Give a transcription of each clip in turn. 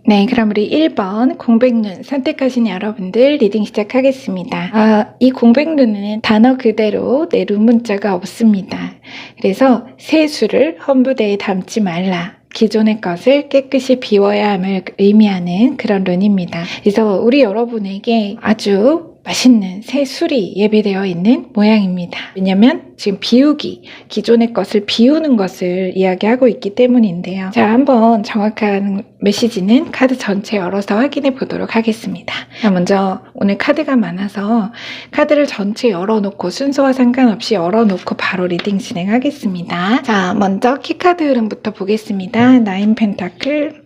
네, 그럼 우리 1번 공백눈 선택하신 여러분들 리딩 시작하겠습니다. 이 공백눈은 단어 그대로 내 룸문자가 없습니다. 그래서 세수를 헌부대에 담지 말라. 기존의 것을 깨끗이 비워야 함을 의미하는 그런 룬입니다. 그래서 우리 여러분에게 아주 맛있는 새 술이 예비되어 있는 모양입니다. 왜냐면 지금 비우기, 기존의 것을 비우는 것을 이야기하고 있기 때문인데요. 자, 한번 정확한 메시지는 카드 전체 열어서 확인해 보도록 하겠습니다. 자, 먼저 오늘 카드가 많아서 카드를 전체 열어놓고 순서와 상관없이 열어놓고 바로 리딩 진행하겠습니다. 자, 먼저 키카드 흐름부터 보겠습니다. 나인 펜타클,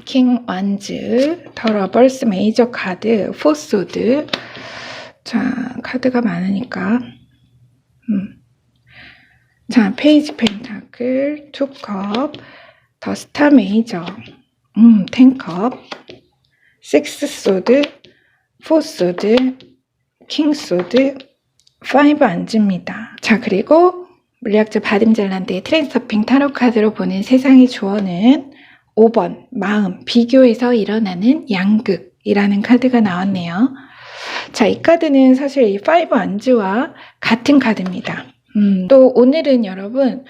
킹 완즈, 더러벌스 메이저 카드, 포소드. 자, 카드가 많으니까. 자, 페이지 펜타클, 투컵, 더 스타 메이저, 텐컵, 식스 소드, 포소드, 킹 소드, 파이브 안즈입니다. 자, 그리고 물리학자 바딤 젤란드의 트랜서핑 타로 카드로 보는 세상의 조언은 5번 마음, 비교에서 일어나는 양극이라는 카드가 나왔네요. 자, 이 카드는 사실 이 파이브 안즈와 같은 카드입니다. 또 오늘은 여러분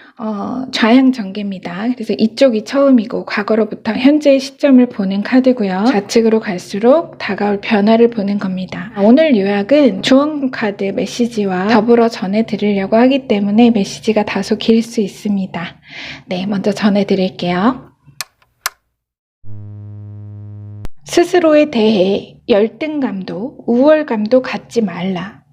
좌양 전개입니다. 그래서 이쪽이 처음이고 과거로부터 현재의 시점을 보는 카드고요. 좌측으로 갈수록 다가올 변화를 보는 겁니다. 오늘 요약은 조언 카드 메시지와 더불어 전해드리려고 하기 때문에 메시지가 다소 길 수 있습니다. 네, 먼저 전해드릴게요. 스스로에 대해 열등감도 우월감도 갖지 말라.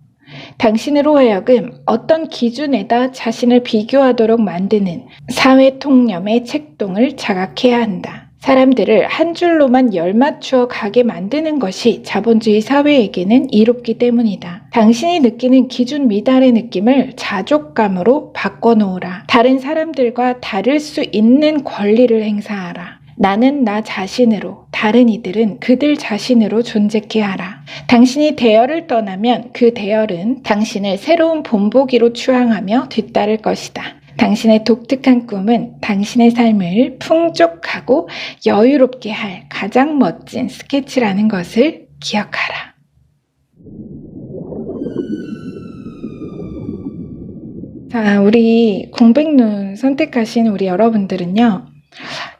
당신으로 하여금 어떤 기준에다 자신을 비교하도록 만드는 사회 통념의 책동을 자각해야 한다. 사람들을 한 줄로만 열맞추어 가게 만드는 것이 자본주의 사회에게는 이롭기 때문이다. 당신이 느끼는 기준 미달의 느낌을 자족감으로 바꿔놓으라. 다른 사람들과 다를 수 있는 권리를 행사하라. 나는 나 자신으로, 다른 이들은 그들 자신으로 존재케 하라. 당신이 대열을 떠나면 그 대열은 당신을 새로운 본보기로 추앙하며 뒤따를 것이다. 당신의 독특한 꿈은 당신의 삶을 풍족하고 여유롭게 할 가장 멋진 스케치라는 것을 기억하라. 자, 우리 공백눈 선택하신 우리 여러분들은요.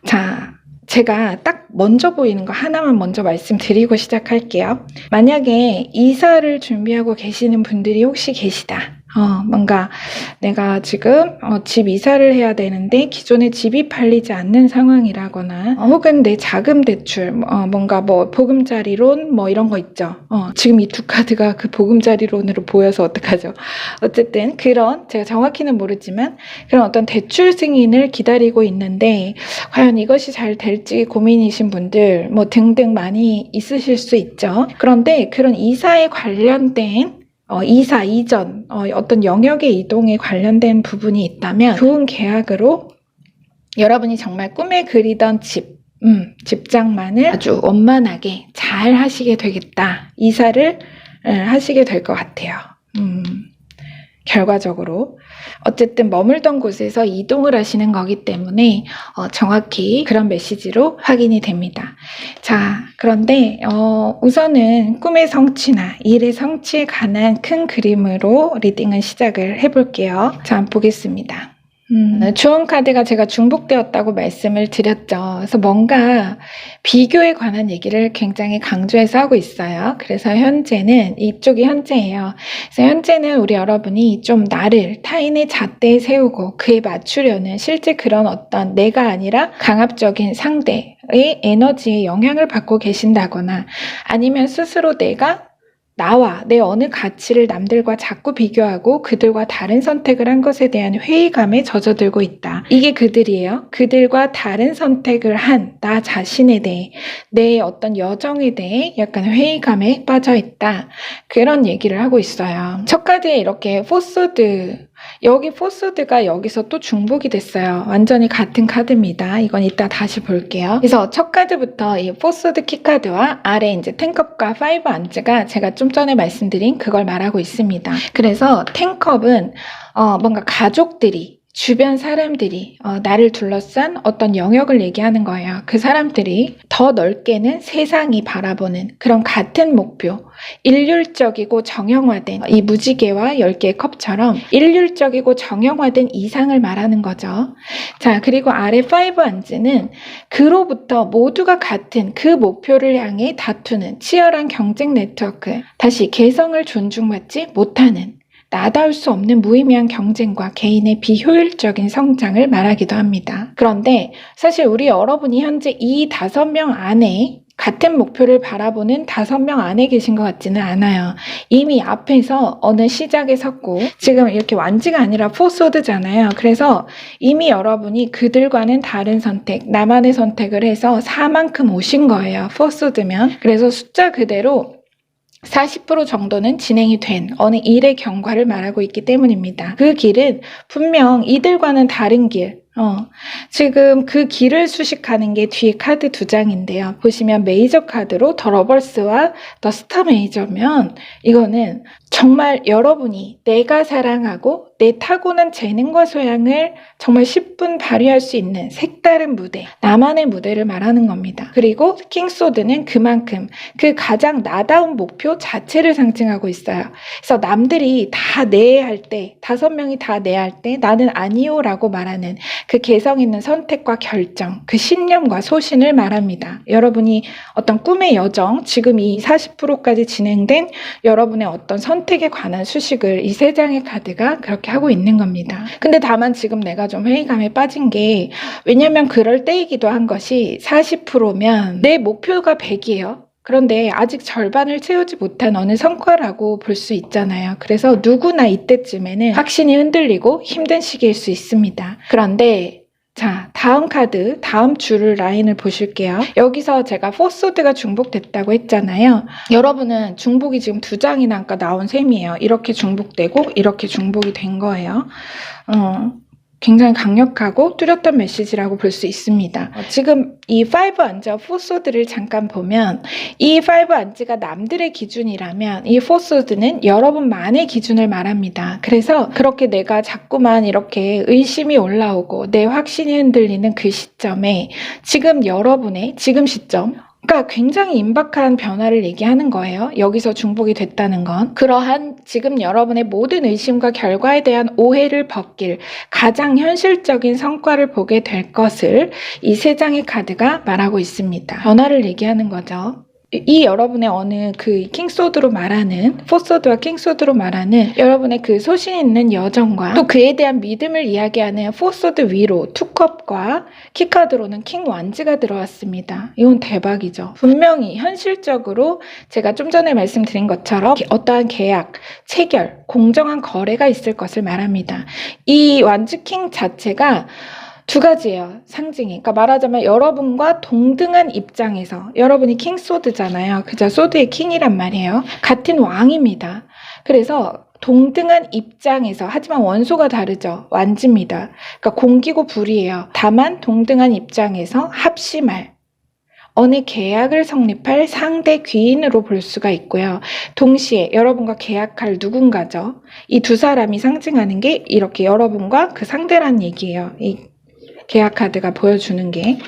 자, 제가 딱 먼저 보이는 거 하나만 먼저 말씀드리고 시작할게요. 만약에 이사를 준비하고 계시는 분들이 혹시 계시다. 뭔가 내가 지금 집 이사를 해야 되는데 기존에 집이 팔리지 않는 상황이라거나 혹은 내 자금 대출 뭔가 뭐 보금자리론 뭐 이런 거 있죠. 지금 이 두 카드가 그 보금자리론으로 보여서 어떡하죠? 어쨌든 그런 제가 정확히는 모르지만 그런 어떤 대출 승인을 기다리고 있는데 과연 이것이 잘 될지 고민이신 분들 뭐 등등 많이 있으실 수 있죠. 그런데 그런 이사에 관련된 이사, 이전, 어떤 영역의 이동에 관련된 부분이 있다면 좋은 계약으로 여러분이 정말 꿈에 그리던 집장만을 아주 원만하게 잘 하시게 되겠다. 이사를 하시게 될 것 같아요. 결과적으로 어쨌든 머물던 곳에서 이동을 하시는 거기 때문에 정확히 그런 메시지로 확인이 됩니다. 자, 그런데 우선은 꿈의 성취나 일의 성취에 관한 큰 그림으로 리딩을 시작을 해볼게요. 자, 한번 보겠습니다. 조언 카드가 제가 중복되었다고 말씀을 드렸죠. 그래서 뭔가 비교에 관한 얘기를 굉장히 강조해서 하고 있어요. 그래서 현재는 이쪽이 현재예요. 그래서 현재는 우리 여러분이 좀 나를 타인의 잣대에 세우고 그에 맞추려는 실제 그런 어떤 내가 아니라 강압적인 상대의 에너지에 영향을 받고 계신다거나 아니면 스스로 내가 나와 내 어느 가치를 남들과 자꾸 비교하고 그들과 다른 선택을 한 것에 대한 회의감에 젖어들고 있다. 이게 그들이에요. 그들과 다른 선택을 한 나 자신에 대해 내 어떤 여정에 대해 약간 회의감에 빠져 있다. 그런 얘기를 하고 있어요. 첫 카드에 이렇게 포소드 여기 포소드가 여기서 또 중복이 됐어요. 완전히 같은 카드입니다. 이건 이따 다시 볼게요. 그래서 첫 카드부터 이 포소드 키카드와 아래 이제 텐컵과 파이브 안즈가 제가 좀 전에 말씀드린 그걸 말하고 있습니다. 그래서 텐컵은 뭔가 가족들이 주변 사람들이 나를 둘러싼 어떤 영역을 얘기하는 거예요. 그 사람들이 더 넓게는 세상이 바라보는 그런 같은 목표, 일률적이고 정형화된 이 무지개와 10개의 컵처럼 일률적이고 정형화된 이상을 말하는 거죠. 자, 그리고 아래 5 안즈는 그로부터 모두가 같은 그 목표를 향해 다투는 치열한 경쟁 네트워크, 다시 개성을 존중받지 못하는 나다울 수 없는 무의미한 경쟁과 개인의 비효율적인 성장을 말하기도 합니다. 그런데 사실 우리 여러분이 현재 이 5명 안에 같은 목표를 바라보는 5명 안에 계신 것 같지는 않아요. 이미 앞에서 어느 시작에 섰고 지금 이렇게 완지가 아니라 포소드잖아요. 그래서 이미 여러분이 그들과는 다른 선택, 나만의 선택을 해서 4만큼 오신 거예요. 포소드면. 그래서 숫자 그대로 40% 정도는 진행이 된 어느 일의 경과를 말하고 있기 때문입니다. 그 길은 분명 이들과는 다른 길, 지금 그 길을 수식하는 게 뒤에 카드 2장인데요. 보시면 메이저 카드로 더 러버스와 더 스타 메이저면 이거는 정말 여러분이 내가 사랑하고 내 타고난 재능과 소양을 정말 10분 발휘할 수 있는 색다른 무대, 나만의 무대를 말하는 겁니다. 그리고 킹소드는 그만큼 그 가장 나다운 목표 자체를 상징하고 있어요. 그래서 남들이 다 네 할 때, 5명이 다 네 할 때 나는 아니요 라고 말하는 그 개성 있는 선택과 결정, 그 신념과 소신을 말합니다. 여러분이 어떤 꿈의 여정, 지금 이 40%까지 진행된 여러분의 어떤 선택에 관한 수식을 이 3장의 카드가 그렇게 하고 있는 겁니다. 근데 다만 지금 내가 좀 회의감에 빠진 게, 왜냐면 그럴 때이기도 한 것이 40%면 내 목표가 100이에요. 그런데 아직 절반을 채우지 못한 어느 성과라고 볼 수 있잖아요. 그래서 누구나 이때쯤에는 확신이 흔들리고 힘든 시기일 수 있습니다. 그런데 자, 다음 카드, 다음 줄을 라인을 보실게요. 여기서 제가 포소드가 중복됐다고 했잖아요. 여러분은 중복이 지금 2장이나 아까 나온 셈이에요. 이렇게 중복되고 이렇게 중복이 된 거예요. 굉장히 강력하고 뚜렷한 메시지라고 볼 수 있습니다. 지금 이 5 안즈와 포소드를 잠깐 보면 이 5 안즈가 남들의 기준이라면 이 포소드는 여러분만의 기준을 말합니다. 그래서 그렇게 내가 자꾸만 이렇게 의심이 올라오고 내 확신이 흔들리는 그 시점에 지금 여러분의 지금 시점, 그러니까 굉장히 임박한 변화를 얘기하는 거예요. 여기서 중복이 됐다는 건. 그러한 지금 여러분의 모든 의심과 결과에 대한 오해를 벗길 가장 현실적인 성과를 보게 될 것을 이 3장의 카드가 말하고 있습니다. 변화를 얘기하는 거죠. 이 여러분의 어느 그 킹소드로 말하는, 포소드와 킹소드로 말하는 여러분의 그 소신 있는 여정과 또 그에 대한 믿음을 이야기하는 포소드 위로 투컵과 키카드로는 킹 완즈가 들어왔습니다. 이건 대박이죠. 분명히 현실적으로 제가 좀 전에 말씀드린 것처럼 어떠한 계약, 체결, 공정한 거래가 있을 것을 말합니다. 이 완즈 킹 자체가 2가지예요. 상징이. 그러니까 말하자면 여러분과 동등한 입장에서, 여러분이 킹 소드잖아요. 그죠? 소드의 킹이란 말이에요. 같은 왕입니다. 그래서 동등한 입장에서, 하지만 원소가 다르죠. 완지입니다. 그러니까 공기고 불이에요. 다만 동등한 입장에서 합심할 어느 계약을 성립할 상대 귀인으로 볼 수가 있고요. 동시에 여러분과 계약할 누군가죠. 이 2사람이 상징하는 게 이렇게 여러분과 그 상대란 얘기예요. 이 계약 카드가 보여주는 게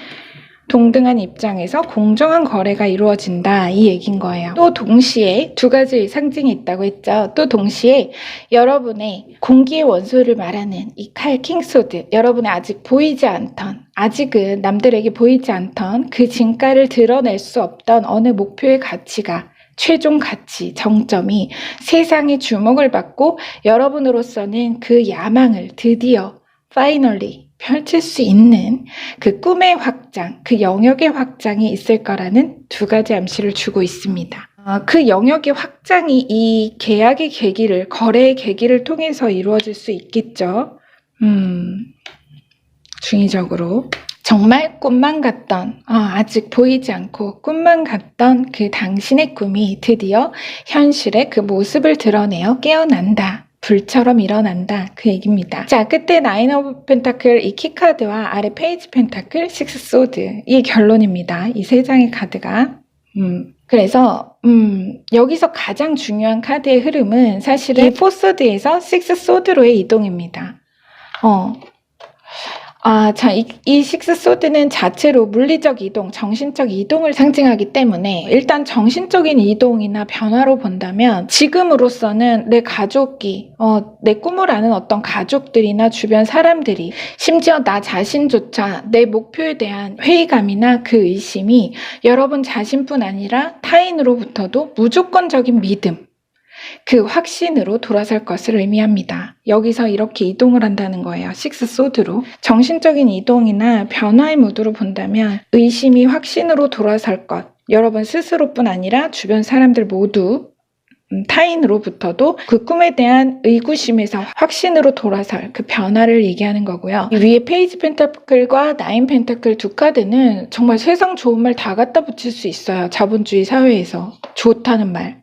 동등한 입장에서 공정한 거래가 이루어진다, 이 얘기인 거예요. 또 동시에 2가지 상징이 있다고 했죠. 또 동시에 여러분의 공기의 원소를 말하는 이 칼 킹소드, 여러분의 아직 보이지 않던, 아직은 남들에게 보이지 않던 그 진가를 드러낼 수 없던 어느 목표의 가치가, 최종 가치, 정점이 세상의 주목을 받고 여러분으로서는 그 야망을 드디어 finally 펼칠 수 있는 그 꿈의 확장, 그 영역의 확장이 있을 거라는 2가지 암시를 주고 있습니다. 그 영역의 확장이 이 계약의 계기를, 거래의 계기를 통해서 이루어질 수 있겠죠. 중의적으로. 정말 꿈만 같던, 아직 보이지 않고 꿈만 같던 그 당신의 꿈이 드디어 현실의 그 모습을 드러내어 깨어난다. 불처럼 일어난다, 그 얘기입니다. 자, 끝에 9 오브 펜타클 이 키카드와 아래 페이지 펜타클 6 소드, 이 결론입니다. 이 3장의 카드가. 그래서 여기서 가장 중요한 카드의 흐름은 사실은 이 4소드에서 6 소드로의 이동입니다. 자, 이 식스 소드는 자체로 물리적 이동, 정신적 이동을 상징하기 때문에 일단 정신적인 이동이나 변화로 본다면 지금으로서는 내 가족이, 내 꿈을 아는 어떤 가족들이나 주변 사람들이 심지어 나 자신조차 내 목표에 대한 회의감이나 그 의심이 여러분 자신뿐 아니라 타인으로부터도 무조건적인 믿음, 그 확신으로 돌아설 것을 의미합니다. 여기서 이렇게 이동을 한다는 거예요. 식스 소드로. 정신적인 이동이나 변화의 무드로 본다면 의심이 확신으로 돌아설 것. 여러분 스스로뿐 아니라 주변 사람들 모두 타인으로부터도 그 꿈에 대한 의구심에서 확신으로 돌아설 그 변화를 얘기하는 거고요. 이 위에 페이지 펜타클과 나인 펜타클 두 카드는 정말 세상 좋은 말 다 갖다 붙일 수 있어요. 자본주의 사회에서. 좋다는 말.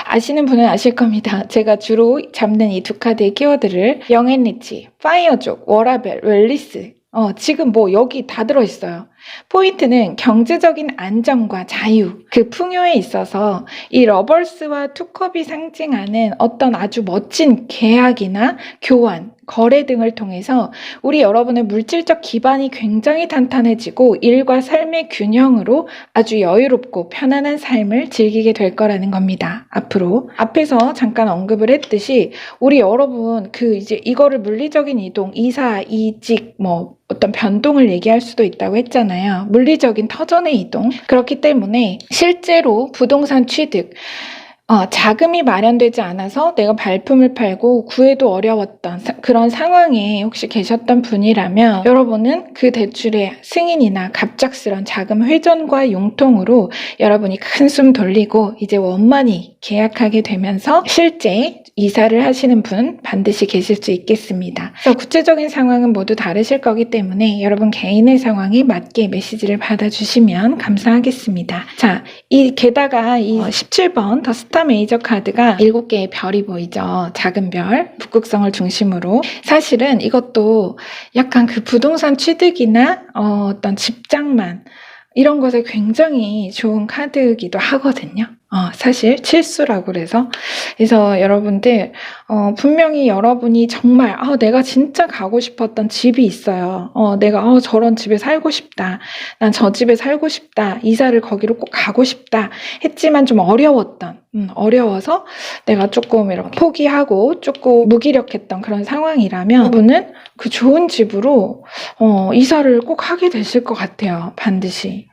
아시는 분은 아실 겁니다. 제가 주로 잡는 이 두 카드의 키워드를 영앤리치, 파이어족, 워라벨, 웰리스 지금 뭐 여기 다 들어있어요. 포인트는 경제적인 안정과 자유, 그 풍요에 있어서 이 러벌스와 투컵이 상징하는 어떤 아주 멋진 계약이나 교환, 거래 등을 통해서 우리 여러분의 물질적 기반이 굉장히 탄탄해지고 일과 삶의 균형으로 아주 여유롭고 편안한 삶을 즐기게 될 거라는 겁니다. 앞으로. 앞에서 잠깐 언급을 했듯이 우리 여러분 이제 이거를 물리적인 이동, 이사, 이직, 어떤 변동을 얘기할 수도 있다고 했잖아요. 물리적인 터전의 이동. 그렇기 때문에 실제로 부동산 취득, 자금이 마련되지 않아서 내가 발품을 팔고 구해도 어려웠던 그런 상황에 혹시 계셨던 분이라면 여러분은 그 대출의 승인이나 갑작스런 자금 회전과 융통으로 여러분이 큰 숨 돌리고 이제 원만히 계약하게 되면서 실제 이사를 하시는 분 반드시 계실 수 있겠습니다. 그래서 구체적인 상황은 모두 다르실 거기 때문에 여러분 개인의 상황에 맞게 메시지를 받아주시면 감사하겠습니다. 자, 게다가 이 17번 더 스타 메이저 카드가 7개의 별이 보이죠. 작은 별, 북극성을 중심으로. 사실은 이것도 약간 그 부동산 취득이나 어떤 집장만 이런 것에 굉장히 좋은 카드이기도 하거든요. 사실 칠수라고 그래서 여러분들 분명히 여러분이 정말 내가 진짜 가고 싶었던 집이 있어요. 내가 저런 집에 살고 싶다. 난 저 집에 살고 싶다. 이사를 거기로 꼭 가고 싶다. 했지만 좀 어려워서 내가 조금 이렇게 포기하고 조금 무기력했던 그런 상황이라면 여러분은 그 좋은 집으로 이사를 꼭 하게 되실 것 같아요. 반드시.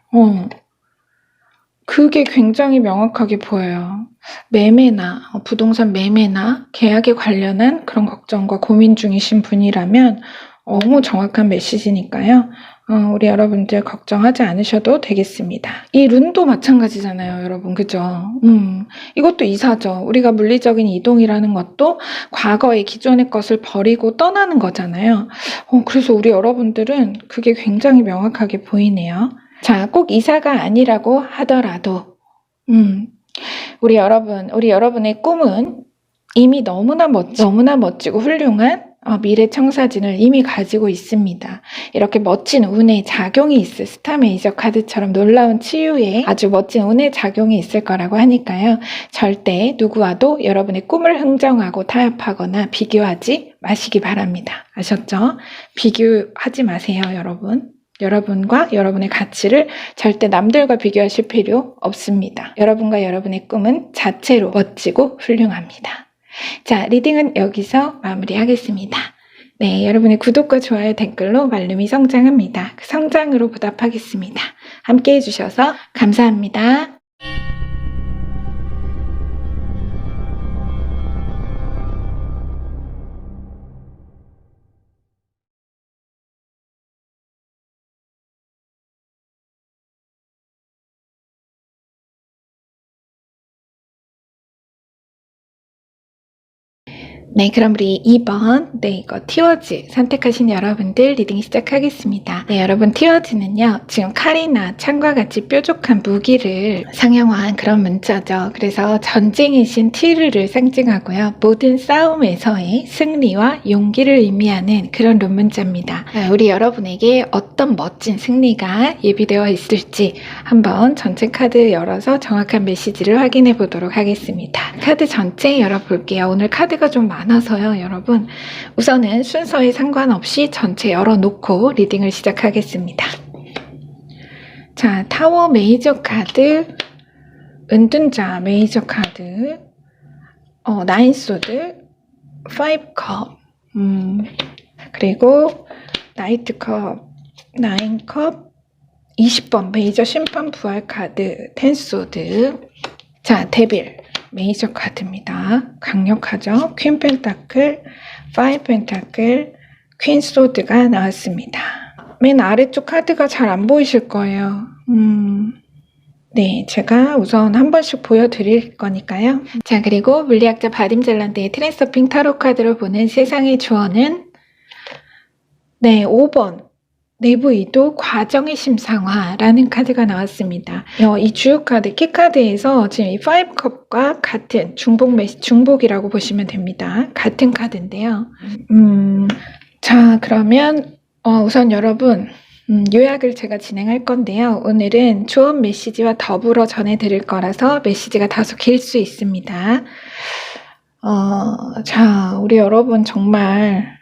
그게 굉장히 명확하게 보여요. 매매나 부동산 매매나 계약에 관련한 그런 걱정과 고민 중이신 분이라면 너무 정확한 메시지니까요. 우리 여러분들 걱정하지 않으셔도 되겠습니다. 이 룬도 마찬가지잖아요, 여러분. 그죠? 이것도 이사죠. 우리가 물리적인 이동이라는 것도 과거의 기존의 것을 버리고 떠나는 거잖아요. 그래서 우리 여러분들은 그게 굉장히 명확하게 보이네요. 자, 꼭 이사가 아니라고 하더라도 우리 여러분의 꿈은 이미 너무나 멋지고 훌륭한 미래 청사진을 이미 가지고 있습니다. 이렇게 멋진 운의 작용이 있을 스타 메이저 카드처럼 놀라운 치유에 아주 멋진 운의 작용이 있을 거라고 하니까요. 절대 누구와도 여러분의 꿈을 흥정하고 타협하거나 비교하지 마시기 바랍니다. 아셨죠? 비교하지 마세요, 여러분. 여러분과 여러분의 가치를 절대 남들과 비교하실 필요 없습니다. 여러분과 여러분의 꿈은 자체로 멋지고 훌륭합니다. 자, 리딩은 여기서 마무리하겠습니다. 네, 여러분의 구독과 좋아요, 댓글로 말룸이 성장합니다. 그 성장으로 보답하겠습니다. 함께 해주셔서 감사합니다. 네, 그럼 우리 2번 이거 티워즈 선택하신 여러분들 리딩 시작하겠습니다. 네, 여러분 티워즈는요 지금 칼이나 창과 같이 뾰족한 무기를 상형화한 그런 문자죠. 그래서 전쟁의 신 티르를 상징하고요. 모든 싸움에서의 승리와 용기를 의미하는 그런 룬 문자입니다. 우리 여러분에게 어떤 멋진 승리가 예비되어 있을지 한번 전체 카드 열어서 정확한 메시지를 확인해 보도록 하겠습니다. 카드 전체 열어볼게요. 오늘 카드가 좀 많아요. 많아서요, 여러분. 우선은 순서에 상관없이 전체 열어놓고 리딩을 시작하겠습니다. 자, 타워 메이저 카드, 은둔자 메이저 카드, 나인 소드, 5컵, 그리고 나이트 컵, 9컵, 20번 메이저 심판 부활 카드, 10 소드. 자, 데빌 메이저 카드입니다. 강력하죠? 퀸 펜타클, 5 펜타클, 퀸 소드가 나왔습니다. 맨 아래쪽 카드가 잘 안 보이실 거예요. 네, 제가 우선 한 번씩 보여드릴 거니까요. 자, 그리고 물리학자 바딤 잘란드의 트랜서핑 타로 카드를 보는 세상의 주어는 네, 5번 내부 이도 과정의 심상화라는 카드가 나왔습니다. 이 주요 카드, 키카드에서 지금 이 5컵과 같은 중복이라고 보시면 됩니다. 같은 카드인데요. 자, 그러면 우선 여러분 요약을 제가 진행할 건데요. 오늘은 조언 메시지와 더불어 전해드릴 거라서 메시지가 다소 길 수 있습니다. 자, 우리 여러분 정말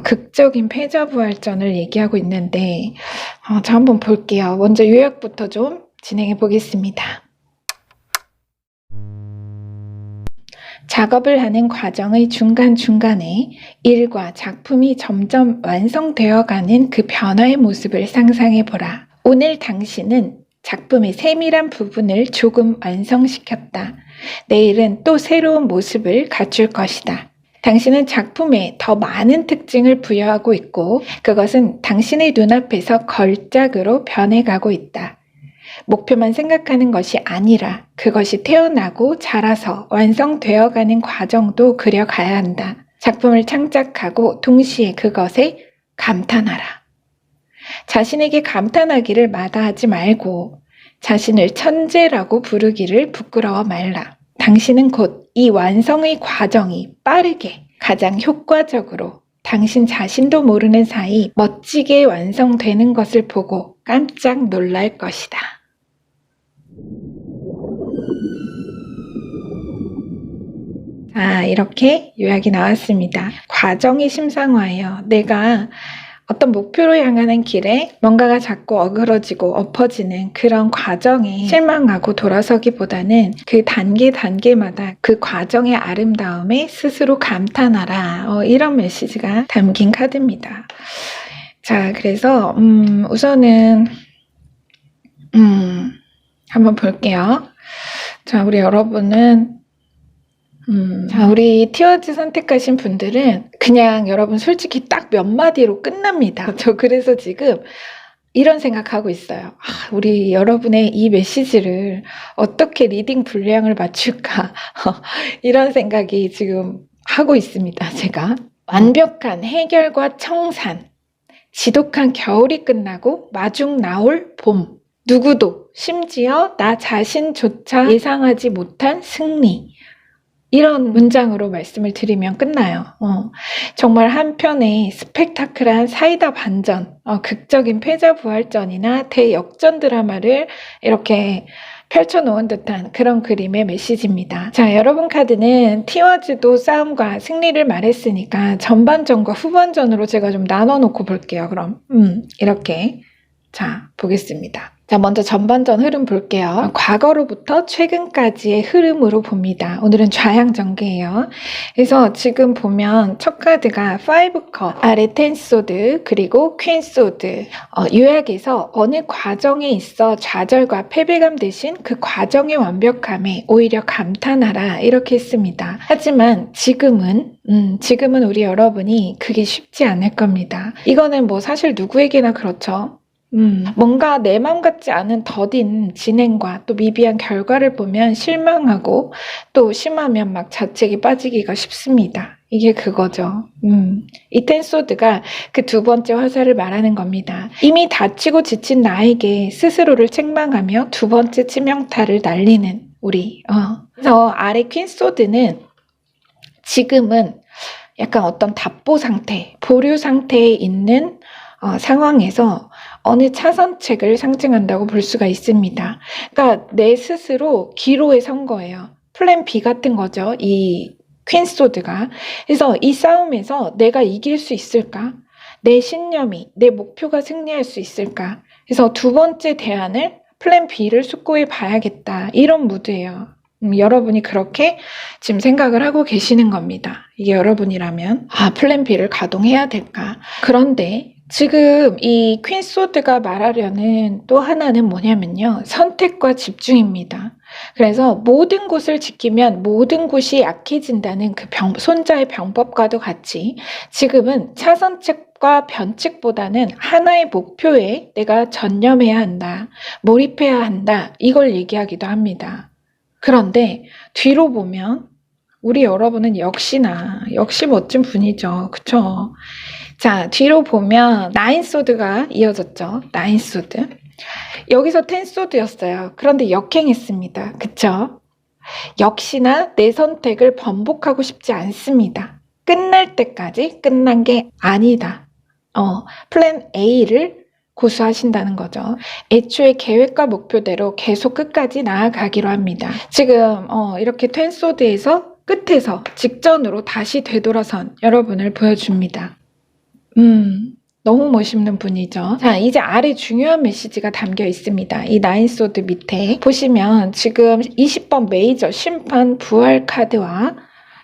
극적인 패자부활전을 얘기하고 있는데 자, 한번 볼게요. 먼저 요약부터 좀 진행해 보겠습니다. 작업을 하는 과정의 중간중간에 일과 작품이 점점 완성되어가는 그 변화의 모습을 상상해보라. 오늘 당신은 작품의 세밀한 부분을 조금 완성시켰다. 내일은 또 새로운 모습을 갖출 것이다. 당신은 작품에 더 많은 특징을 부여하고 있고 그것은 당신의 눈앞에서 걸작으로 변해가고 있다. 목표만 생각하는 것이 아니라 그것이 태어나고 자라서 완성되어가는 과정도 그려가야 한다. 작품을 창작하고 동시에 그것에 감탄하라. 자신에게 감탄하기를 마다하지 말고 자신을 천재라고 부르기를 부끄러워 말라. 당신은 곧 이 완성의 과정이 빠르게 가장 효과적으로 당신 자신도 모르는 사이 멋지게 완성되는 것을 보고 깜짝 놀랄 것이다. 자, 이렇게 요약이 나왔습니다. 과정의 심상화예요. 내가 어떤 목표로 향하는 길에 뭔가가 자꾸 어그러지고 엎어지는 그런 과정에 실망하고 돌아서기보다는 그 단계마다 그 과정의 아름다움에 스스로 감탄하라. 이런 메시지가 담긴 카드입니다. 자, 그래서 우선은 한번 볼게요. 자, 우리 여러분은 자, 우리 티워즈 선택하신 분들은 그냥 여러분 솔직히 딱 몇 마디로 끝납니다. 저 그래서 지금 이런 생각하고 있어요. 우리 여러분의 이 메시지를 어떻게 리딩 분량을 맞출까 이런 생각이 지금 하고 있습니다. 제가 완벽한 해결과 청산, 지독한 겨울이 끝나고 마중 나올 봄, 누구도 심지어 나 자신조차 예상하지 못한 승리, 이런 문장으로 말씀을 드리면 끝나요. 정말 한편의 스펙타클한 사이다 반전, 극적인 패자부활전이나 대역전 드라마를 이렇게 펼쳐놓은 듯한 그런 그림의 메시지입니다. 자, 여러분 카드는 티워즈도 싸움과 승리를 말했으니까 전반전과 후반전으로 제가 좀 나눠놓고 볼게요. 그럼 이렇게 자 보겠습니다. 자, 먼저 전반전 흐름 볼게요. 과거로부터 최근까지의 흐름으로 봅니다. 오늘은 좌양전개예요. 그래서 지금 보면 첫 카드가 5컵, 아래 10 소드, 그리고 퀸 소드. 요약에서 어느 과정에 있어 좌절과 패배감 대신 그 과정의 완벽함에 오히려 감탄하라 이렇게 했습니다. 하지만 지금은 우리 여러분이 그게 쉽지 않을 겁니다. 이거는 뭐 사실 누구에게나 그렇죠. 뭔가 내 맘 같지 않은 더딘 진행과 또 미비한 결과를 보면 실망하고 또 심하면 막 자책이 빠지기가 쉽습니다. 이게 그거죠. 이 텐소드가 그 두 번째 화살을 말하는 겁니다. 이미 다치고 지친 나에게 스스로를 책망하며 두 번째 치명타를 날리는 우리. 그래서 아래 퀸소드는 지금은 약간 어떤 답보 상태, 보류 상태에 있는 상황에서 어느 차선책을 상징한다고 볼 수가 있습니다. 그러니까 내 스스로 기로에 선 거예요. 플랜 B 같은 거죠. 이 퀸소드가. 그래서 이 싸움에서 내가 이길 수 있을까? 내 신념이, 내 목표가 승리할 수 있을까? 그래서 두 번째 대안을 플랜 B를 숙고해 봐야겠다. 이런 무드예요. 여러분이 그렇게 지금 생각을 하고 계시는 겁니다. 이게 여러분이라면 플랜 B를 가동해야 될까? 그런데 지금 이 퀸소드가 말하려는 또 하나는 뭐냐면요. 선택과 집중입니다. 그래서 모든 곳을 지키면 모든 곳이 약해진다는 그 손자의 병법과도 같이 지금은 차선책과 변칙보다는 하나의 목표에 내가 전념해야 한다. 몰입해야 한다. 이걸 얘기하기도 합니다. 그런데 뒤로 보면 우리 여러분은 역시 멋진 분이죠. 그쵸? 자, 뒤로 보면 9소드가 이어졌죠. 9소드. 여기서 10소드였어요. 그런데 역행했습니다. 그쵸? 역시나 내 선택을 번복하고 싶지 않습니다. 끝날 때까지 끝난 게 아니다. 플랜 A를 고수하신다는 거죠. 애초에 계획과 목표대로 계속 끝까지 나아가기로 합니다. 지금 이렇게 10소드에서 끝에서 직전으로 다시 되돌아선 여러분을 보여줍니다. 너무 멋있는 분이죠. 자, 이제 아래 중요한 메시지가 담겨 있습니다. 이 9소드 밑에 보시면 지금 20번 메이저 심판 부활 카드와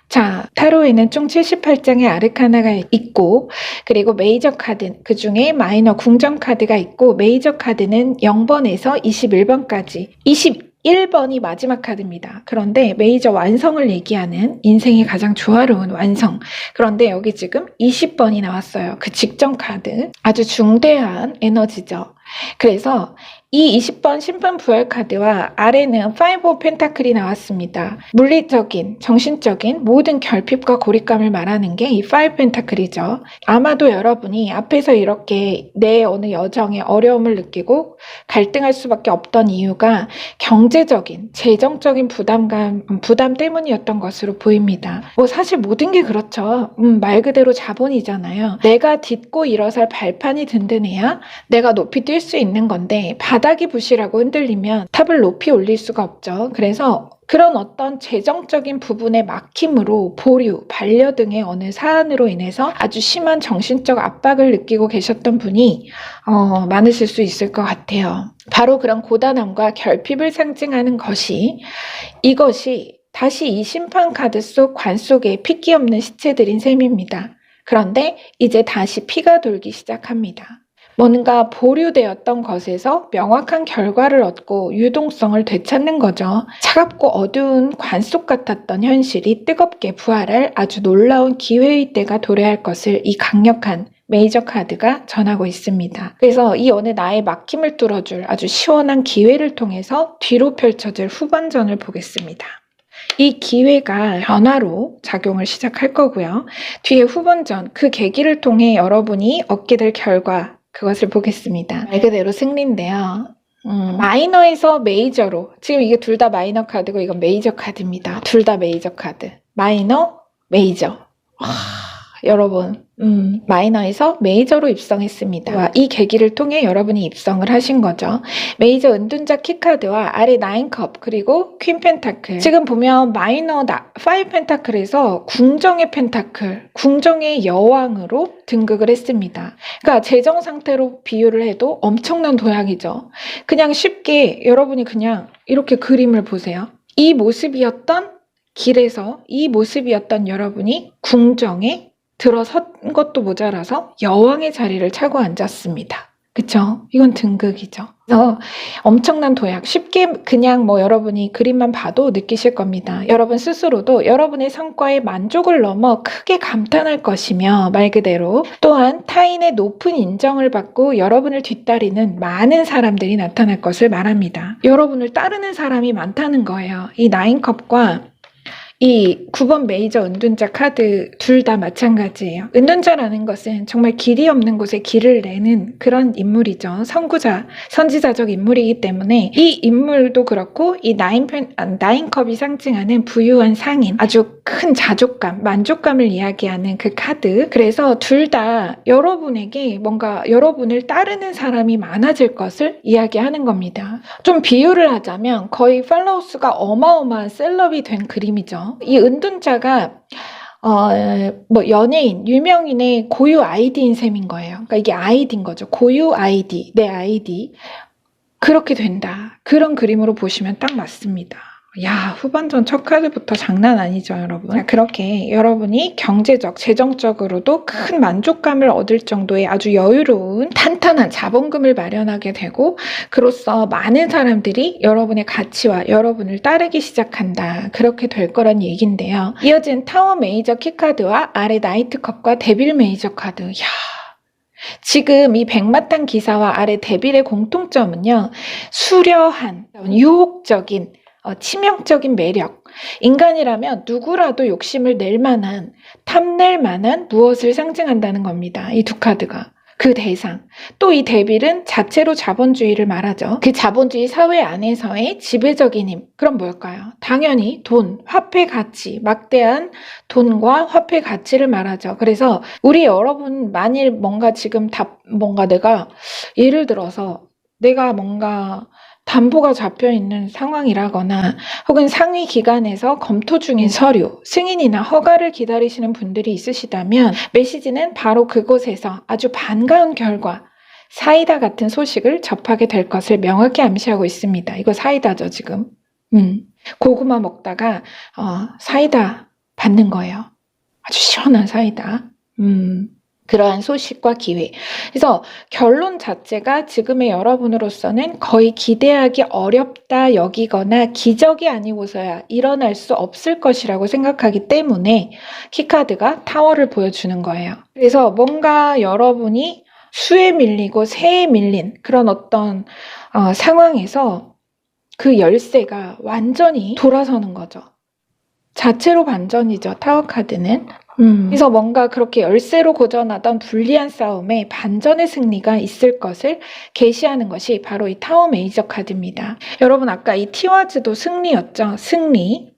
자, 타로에는 총 78장의 아르카나가 있고 그리고 메이저 카드, 그 중에 마이너 궁정 카드가 있고 메이저 카드는 0번에서 21번까지 21번이 마지막 카드입니다. 그런데 메이저 완성을 얘기하는 인생이 가장 조화로운 완성. 그런데 여기 지금 20번이 나왔어요. 그 직전 카드. 아주 중대한 에너지죠. 그래서 이 20번 심판 부활 카드와 아래는 5 오브 펜타클이 나왔습니다. 물리적인, 정신적인 모든 결핍과 고립감을 말하는 게 이 5 펜타클이죠. 아마도 여러분이 앞에서 이렇게 내 어느 여정에 어려움을 느끼고 갈등할 수밖에 없던 이유가 경제적인, 재정적인 부담 때문이었던 것으로 보입니다. 사실 모든 게 그렇죠. 말 그대로 자본이잖아요. 내가 딛고 일어설 발판이 든든해야 내가 높이 뛸 수 있는 건데 바닥이 부실하고 흔들리면 탑을 높이 올릴 수가 없죠. 그래서 그런 어떤 재정적인 부분의 막힘으로 보류, 반려 등의 어느 사안으로 인해서 아주 심한 정신적 압박을 느끼고 계셨던 분이 많으실 수 있을 것 같아요. 바로 그런 고단함과 결핍을 상징하는 이것이 다시 이 심판 카드 속 관 속에 핏기 없는 시체들인 셈입니다. 그런데 이제 다시 피가 돌기 시작합니다. 뭔가 보류되었던 것에서 명확한 결과를 얻고 유동성을 되찾는 거죠. 차갑고 어두운 관 속 같았던 현실이 뜨겁게 부활할 아주 놀라운 기회의 때가 도래할 것을 이 강력한 메이저 카드가 전하고 있습니다. 그래서 이 어느 나의 막힘을 뚫어줄 아주 시원한 기회를 통해서 뒤로 펼쳐질 후반전을 보겠습니다. 이 기회가 변화로 작용을 시작할 거고요. 뒤에 후반전, 그 계기를 통해 여러분이 얻게 될 결과, 그것을 보겠습니다. 말 그대로 승리인데요. 마이너에서 메이저로, 지금 이게 둘 다 마이너 카드고 이건 메이저 카드입니다. 둘 다 메이저 카드. 마이너, 메이저. 여러분, 마이너에서 메이저로 입성했습니다. 이 계기를 통해 여러분이 입성을 하신 거죠. 메이저 은둔자 키카드와 아래 9컵 그리고 퀸 펜타클. 지금 보면 마이너 5 펜타클에서 궁정의 펜타클, 궁정의 여왕으로 등극을 했습니다. 그러니까 재정 상태로 비유를 해도 엄청난 도약이죠. 그냥 쉽게 여러분이 그냥 이렇게 그림을 보세요. 이 모습이었던 길에서 이 모습이었던 여러분이 궁정에 들어선 것도 모자라서 여왕의 자리를 차고 앉았습니다. 그쵸? 이건 등극이죠. 그래서 엄청난 도약, 쉽게 그냥 여러분이 그림만 봐도 느끼실 겁니다. 여러분 스스로도 여러분의 성과에 만족을 넘어 크게 감탄할 것이며 말 그대로 또한 타인의 높은 인정을 받고 여러분을 뒤따르는 많은 사람들이 나타날 것을 말합니다. 여러분을 따르는 사람이 많다는 거예요. 이 9컵과 이 9번 메이저 은둔자 카드 둘 다 마찬가지예요. 은둔자라는 것은 정말 길이 없는 곳에 길을 내는 그런 인물이죠. 선지자적 인물이기 때문에 이 인물도 그렇고 이 9컵이 상징하는 부유한 상인, 아주 큰 자족감, 만족감을 이야기하는 그 카드. 그래서 둘 다 여러분에게 뭔가 여러분을 따르는 사람이 많아질 것을 이야기하는 겁니다. 좀 비유를 하자면 거의 팔로워 수가 어마어마한 셀럽이 된 그림이죠. 이 은둔자가 뭐 연예인, 유명인의 고유 아이디인 셈인 거예요. 그러니까 이게 아이디인 거죠. 고유 아이디, 내 아이디. 그렇게 된다. 그런 그림으로 보시면 딱 맞습니다. 야, 후반전 첫 카드부터 장난 아니죠, 여러분. 자, 그렇게 여러분이 경제적, 재정적으로도 큰 만족감을 얻을 정도의 아주 여유로운 탄탄한 자본금을 마련하게 되고, 그로써 많은 사람들이 여러분의 가치와 여러분을 따르기 시작한다. 그렇게 될 거란 얘기인데요. 이어진 타워 메이저 키카드와 아래 나이트컵과 데빌 메이저 카드. 야, 지금 이 백마탄 기사와 아래 데빌의 공통점은요, 수려한, 유혹적인, 치명적인 매력. 인간이라면 누구라도 욕심을 낼 만한, 탐낼 만한 무엇을 상징한다는 겁니다. 이 두 카드가. 그 대상. 또 이 데빌은 자체로 자본주의를 말하죠. 그 자본주의 사회 안에서의 지배적인 힘. 그럼 뭘까요? 당연히 돈, 화폐 가치, 막대한 돈과 화폐 가치를 말하죠. 그래서 우리 여러분 만일 뭔가 지금 뭔가 내가 예를 들어서 내가 뭔가 담보가 잡혀있는 상황이라거나 혹은 상위 기관에서 검토 중인 서류, 승인이나 허가를 기다리시는 분들이 있으시다면 메시지는 바로 그곳에서 아주 반가운 결과, 사이다 같은 소식을 접하게 될 것을 명확히 암시하고 있습니다. 이거 사이다죠, 지금. 고구마 먹다가 사이다 받는 거예요. 아주 시원한 사이다. 그러한 소식과 기회. 그래서 결론 자체가 지금의 여러분으로서는 거의 기대하기 어렵다 여기거나 기적이 아니고서야 일어날 수 없을 것이라고 생각하기 때문에 키카드가 타워를 보여주는 거예요. 그래서 뭔가 여러분이 수에 밀리고 새에 밀린 그런 어떤 상황에서 그 열쇠가 완전히 돌아서는 거죠. 자체로 반전이죠, 타워 카드는. 그래서 뭔가 그렇게 열쇠로 고전하던 불리한 싸움에 반전의 승리가 있을 것을 계시하는 것이 바로 이 타워 메이저 카드입니다. 여러분 아까 이 티와즈도 승리였죠? 승리.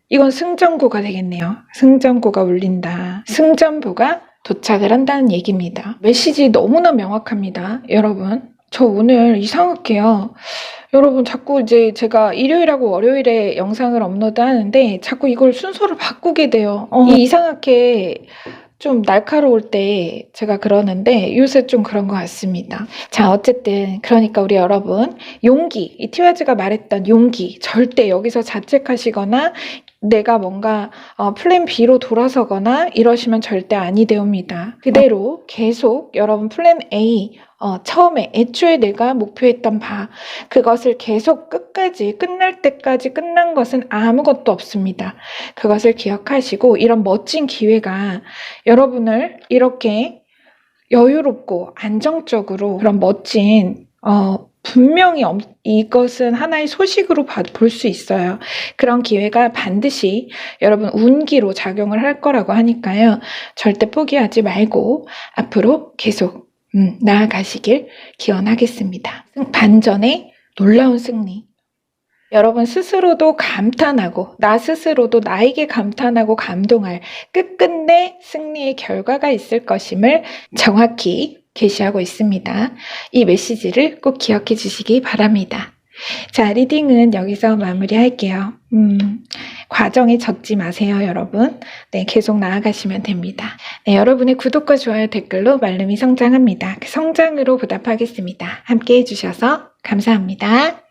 이건 승전구가 되겠네요. 승전구가 울린다. 승전부가 도착을 한다는 얘기입니다. 메시지 너무나 명확합니다. 여러분 저 오늘 이상하게요. 여러분 자꾸 이제 제가 일요일하고 월요일에 영상을 업로드 하는데 자꾸 이걸 순서를 바꾸게 돼요. 이상하게 좀 날카로울 때 제가 그러는데 요새 좀 그런 것 같습니다. 자, 어쨌든 그러니까 우리 여러분 용기, 이 티와즈가 말했던 용기, 절대 여기서 자책하시거나 내가 뭔가 플랜 B로 돌아서거나 이러시면 절대 아니 되옵니다. 그대로 계속 여러분 플랜 A, 처음에 애초에 내가 목표했던 바 그것을 계속 끝까지 끝날 때까지 끝난 것은 아무것도 없습니다. 그것을 기억하시고 이런 멋진 기회가 여러분을 이렇게 여유롭고 안정적으로 그런 멋진 분명히 이것은 하나의 소식으로 볼 수 있어요. 그런 기회가 반드시 여러분 운기로 작용을 할 거라고 하니까요. 절대 포기하지 말고 앞으로 계속 나아가시길 기원하겠습니다. 반전의 놀라운 승리. 여러분 스스로도 감탄하고 나 스스로도 나에게 감탄하고 감동할 끝끝내 승리의 결과가 있을 것임을 정확히 게시하고 있습니다. 이 메시지를 꼭 기억해 주시기 바랍니다. 자, 리딩은 여기서 마무리할게요. 과정에 젖지 마세요, 여러분. 네, 계속 나아가시면 됩니다. 네, 여러분의 구독과 좋아요, 댓글로 말름이 성장합니다. 그 성장으로 보답하겠습니다. 함께 해주셔서 감사합니다.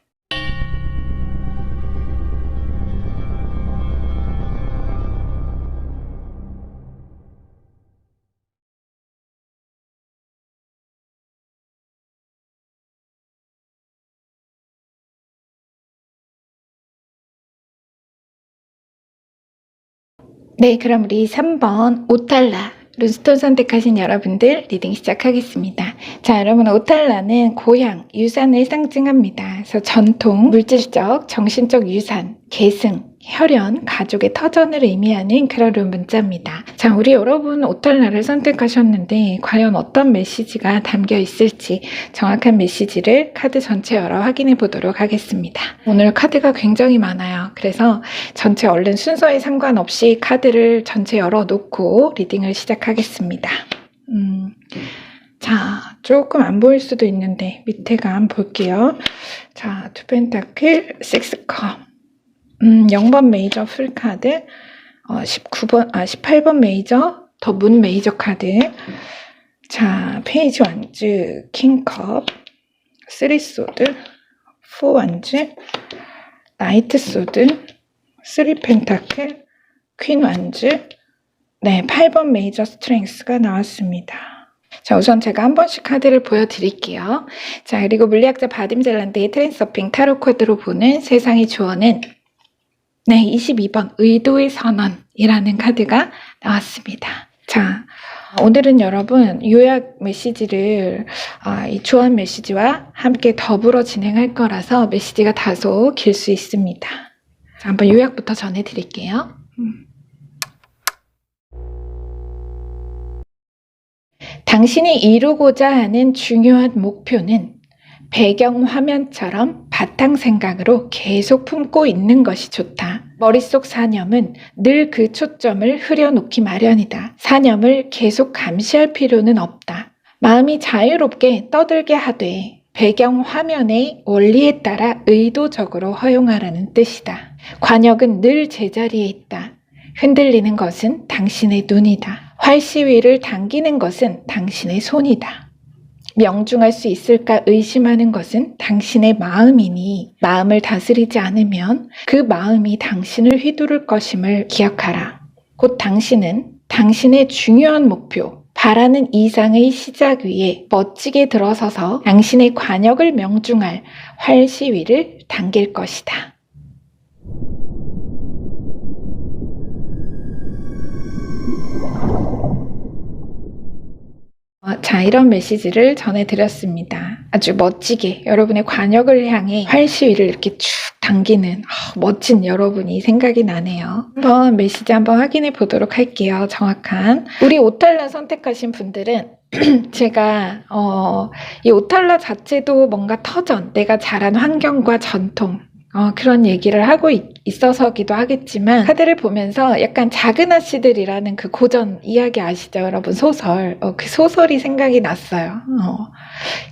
네, 그럼 우리 3번 오탈라 룬스톤 선택하신 여러분들 리딩 시작하겠습니다. 자, 여러분 오탈라는 고향, 유산을 상징합니다. 그래서 전통, 물질적, 정신적 유산, 계승, 혈연, 가족의 터전을 의미하는 그런 문자입니다. 자, 우리 여러분 오탈라를 선택하셨는데 과연 어떤 메시지가 담겨 있을지 정확한 메시지를 카드 전체 열어 확인해 보도록 하겠습니다. 오늘 카드가 굉장히 많아요. 그래서 전체 얼른 순서에 상관없이 카드를 전체 열어놓고 리딩을 시작하겠습니다. 자, 조금 안 보일 수도 있는데 밑에가 한번 볼게요. 자, 투 펜타클, 6컵, 0번 메이저 풀카드, 18번 메이저, 더 문 메이저 카드. 자, 페이지 완즈, 킹컵, 3 소드, 4 완즈, 나이트 소드, 3 펜타클, 퀸 완즈, 네, 8번 메이저 스트렝스가 나왔습니다. 자, 우선 제가 한 번씩 카드를 보여드릴게요. 자, 그리고 물리학자 바딤 젤란드의 트랜서핑 타로 코드로 보는 세상의 조언은 네, 22번 의도의 선언이라는 카드가 나왔습니다. 자, 오늘은 여러분 요약 메시지를 이 조언 메시지와 함께 더불어 진행할 거라서 메시지가 다소 길 수 있습니다. 자, 한번 요약부터 전해드릴게요. 당신이 이루고자 하는 중요한 목표는 배경 화면처럼 바탕 생각으로 계속 품고 있는 것이 좋다. 머릿속 사념은 늘 그 초점을 흐려놓기 마련이다. 사념을 계속 감시할 필요는 없다. 마음이 자유롭게 떠들게 하되 배경 화면의 원리에 따라 의도적으로 허용하라는 뜻이다. 관역은 늘 제자리에 있다. 흔들리는 것은 당신의 눈이다. 활시위를 당기는 것은 당신의 손이다. 명중할 수 있을까 의심하는 것은 당신의 마음이니 마음을 다스리지 않으면 그 마음이 당신을 휘두를 것임을 기억하라. 곧 당신은 당신의 중요한 목표, 바라는 이상의 시작 위에 멋지게 들어서서 당신의 관역을 명중할 활시위를 당길 것이다. 자, 이런 메시지를 전해드렸습니다. 아주 멋지게 여러분의 관역을 향해 활시위를 이렇게 쭉 당기는 멋진 여러분이 생각이 나네요. 한번 메시지 한번 확인해 보도록 할게요. 정확한. 우리 오탈라 선택하신 분들은 제가 이 오탈라 자체도 뭔가 터전, 내가 자란 환경과 전통, 그런 얘기를 하고 있어서기도 하겠지만 카드를 보면서 약간 작은 아씨들이라는 그 고전 이야기 아시죠? 여러분 소설. 그 소설이 생각이 났어요.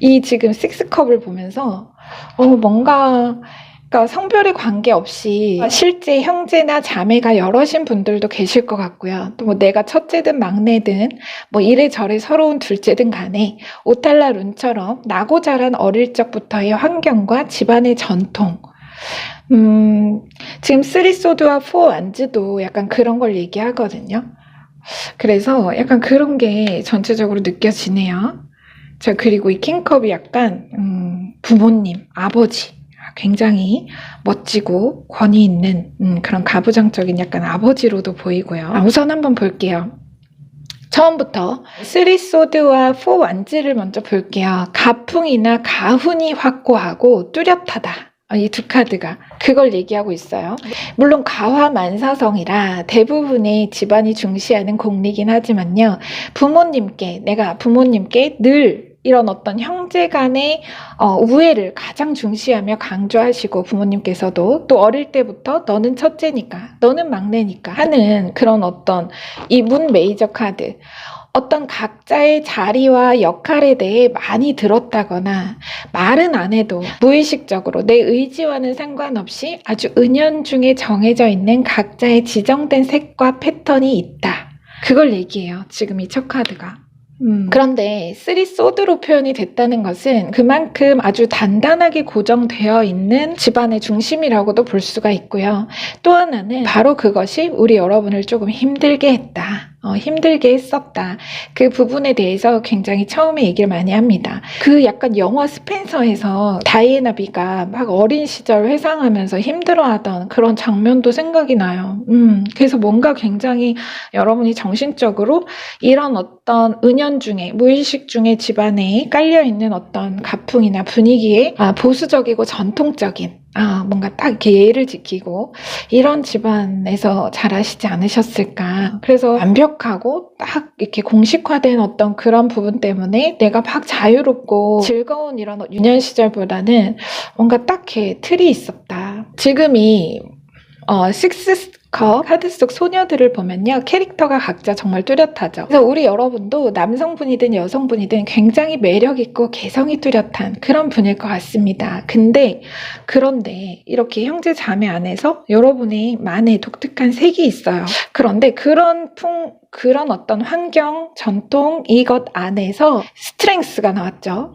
이 지금 6컵을 보면서 뭔가 그러니까 성별에 관계없이 실제 형제나 자매가 여럿인 분들도 계실 것 같고요. 또 뭐 내가 첫째든 막내든 뭐 이래저래 서러운 둘째든 간에 오탈라 룬처럼 나고 자란 어릴 적부터의 환경과 집안의 전통, 지금 3 소드와 4 완즈도 약간 그런 걸 얘기하거든요. 그래서 약간 그런 게 전체적으로 느껴지네요. 자, 그리고 이 킹컵이 약간 부모님, 아버지, 굉장히 멋지고 권위 있는 그런 가부장적인 약간 아버지로도 보이고요. 우선 한번 볼게요. 처음부터 3 소드와 4 완즈를 먼저 볼게요. 가풍이나 가훈이 확고하고 뚜렷하다. 이 두 카드가 그걸 얘기하고 있어요. 물론 가화만사성이라 대부분의 집안이 중시하는 공리긴 하지만요. 내가 부모님께 늘 이런 어떤 형제 간의 우애를 가장 중시하며 강조하시고 부모님께서도 또 어릴 때부터 너는 첫째니까 너는 막내니까 하는 그런 어떤 이 문 메이저 카드, 어떤 각자의 자리와 역할에 대해 많이 들었다거나 말은 안 해도 무의식적으로 내 의지와는 상관없이 아주 은연중에 정해져 있는 각자의 지정된 색과 패턴이 있다. 그걸 얘기해요. 지금 이 첫 카드가. 그런데 3 소드로 표현이 됐다는 것은 그만큼 아주 단단하게 고정되어 있는 집안의 중심이라고도 볼 수가 있고요. 또 하나는 바로 그것이 우리 여러분을 조금 힘들게 했다. 힘들게 했었다. 그 부분에 대해서 굉장히 처음에 얘기를 많이 합니다. 그 약간 영화 스펜서에서 다이애나 비가 막 어린 시절 회상하면서 힘들어하던 그런 장면도 생각이 나요. 그래서 뭔가 굉장히 여러분이 정신적으로 이런 어떤 은연중에 무의식 중에 집안에 깔려있는 어떤 가풍이나 분위기에 보수적이고 전통적인 뭔가 딱 이렇게 예를 지키고 이런 집안에서 자라시지 않으셨을까. 그래서 완벽하고 딱 이렇게 공식화된 어떤 그런 부분 때문에 내가 막 자유롭고 즐거운 이런 유년 시절보다는 뭔가 딱 이렇게 틀이 있었다. 지금이 식스컵 카드 속 소녀들을 보면요. 캐릭터가 각자 정말 뚜렷하죠. 그래서 우리 여러분도 남성분이든 여성분이든 굉장히 매력있고 개성이 뚜렷한 그런 분일 것 같습니다. 그런데 이렇게 형제 자매 안에서 여러분의 만의 독특한 색이 있어요. 그런데 그런 어떤 환경, 전통, 이것 안에서 스트렝스가 나왔죠.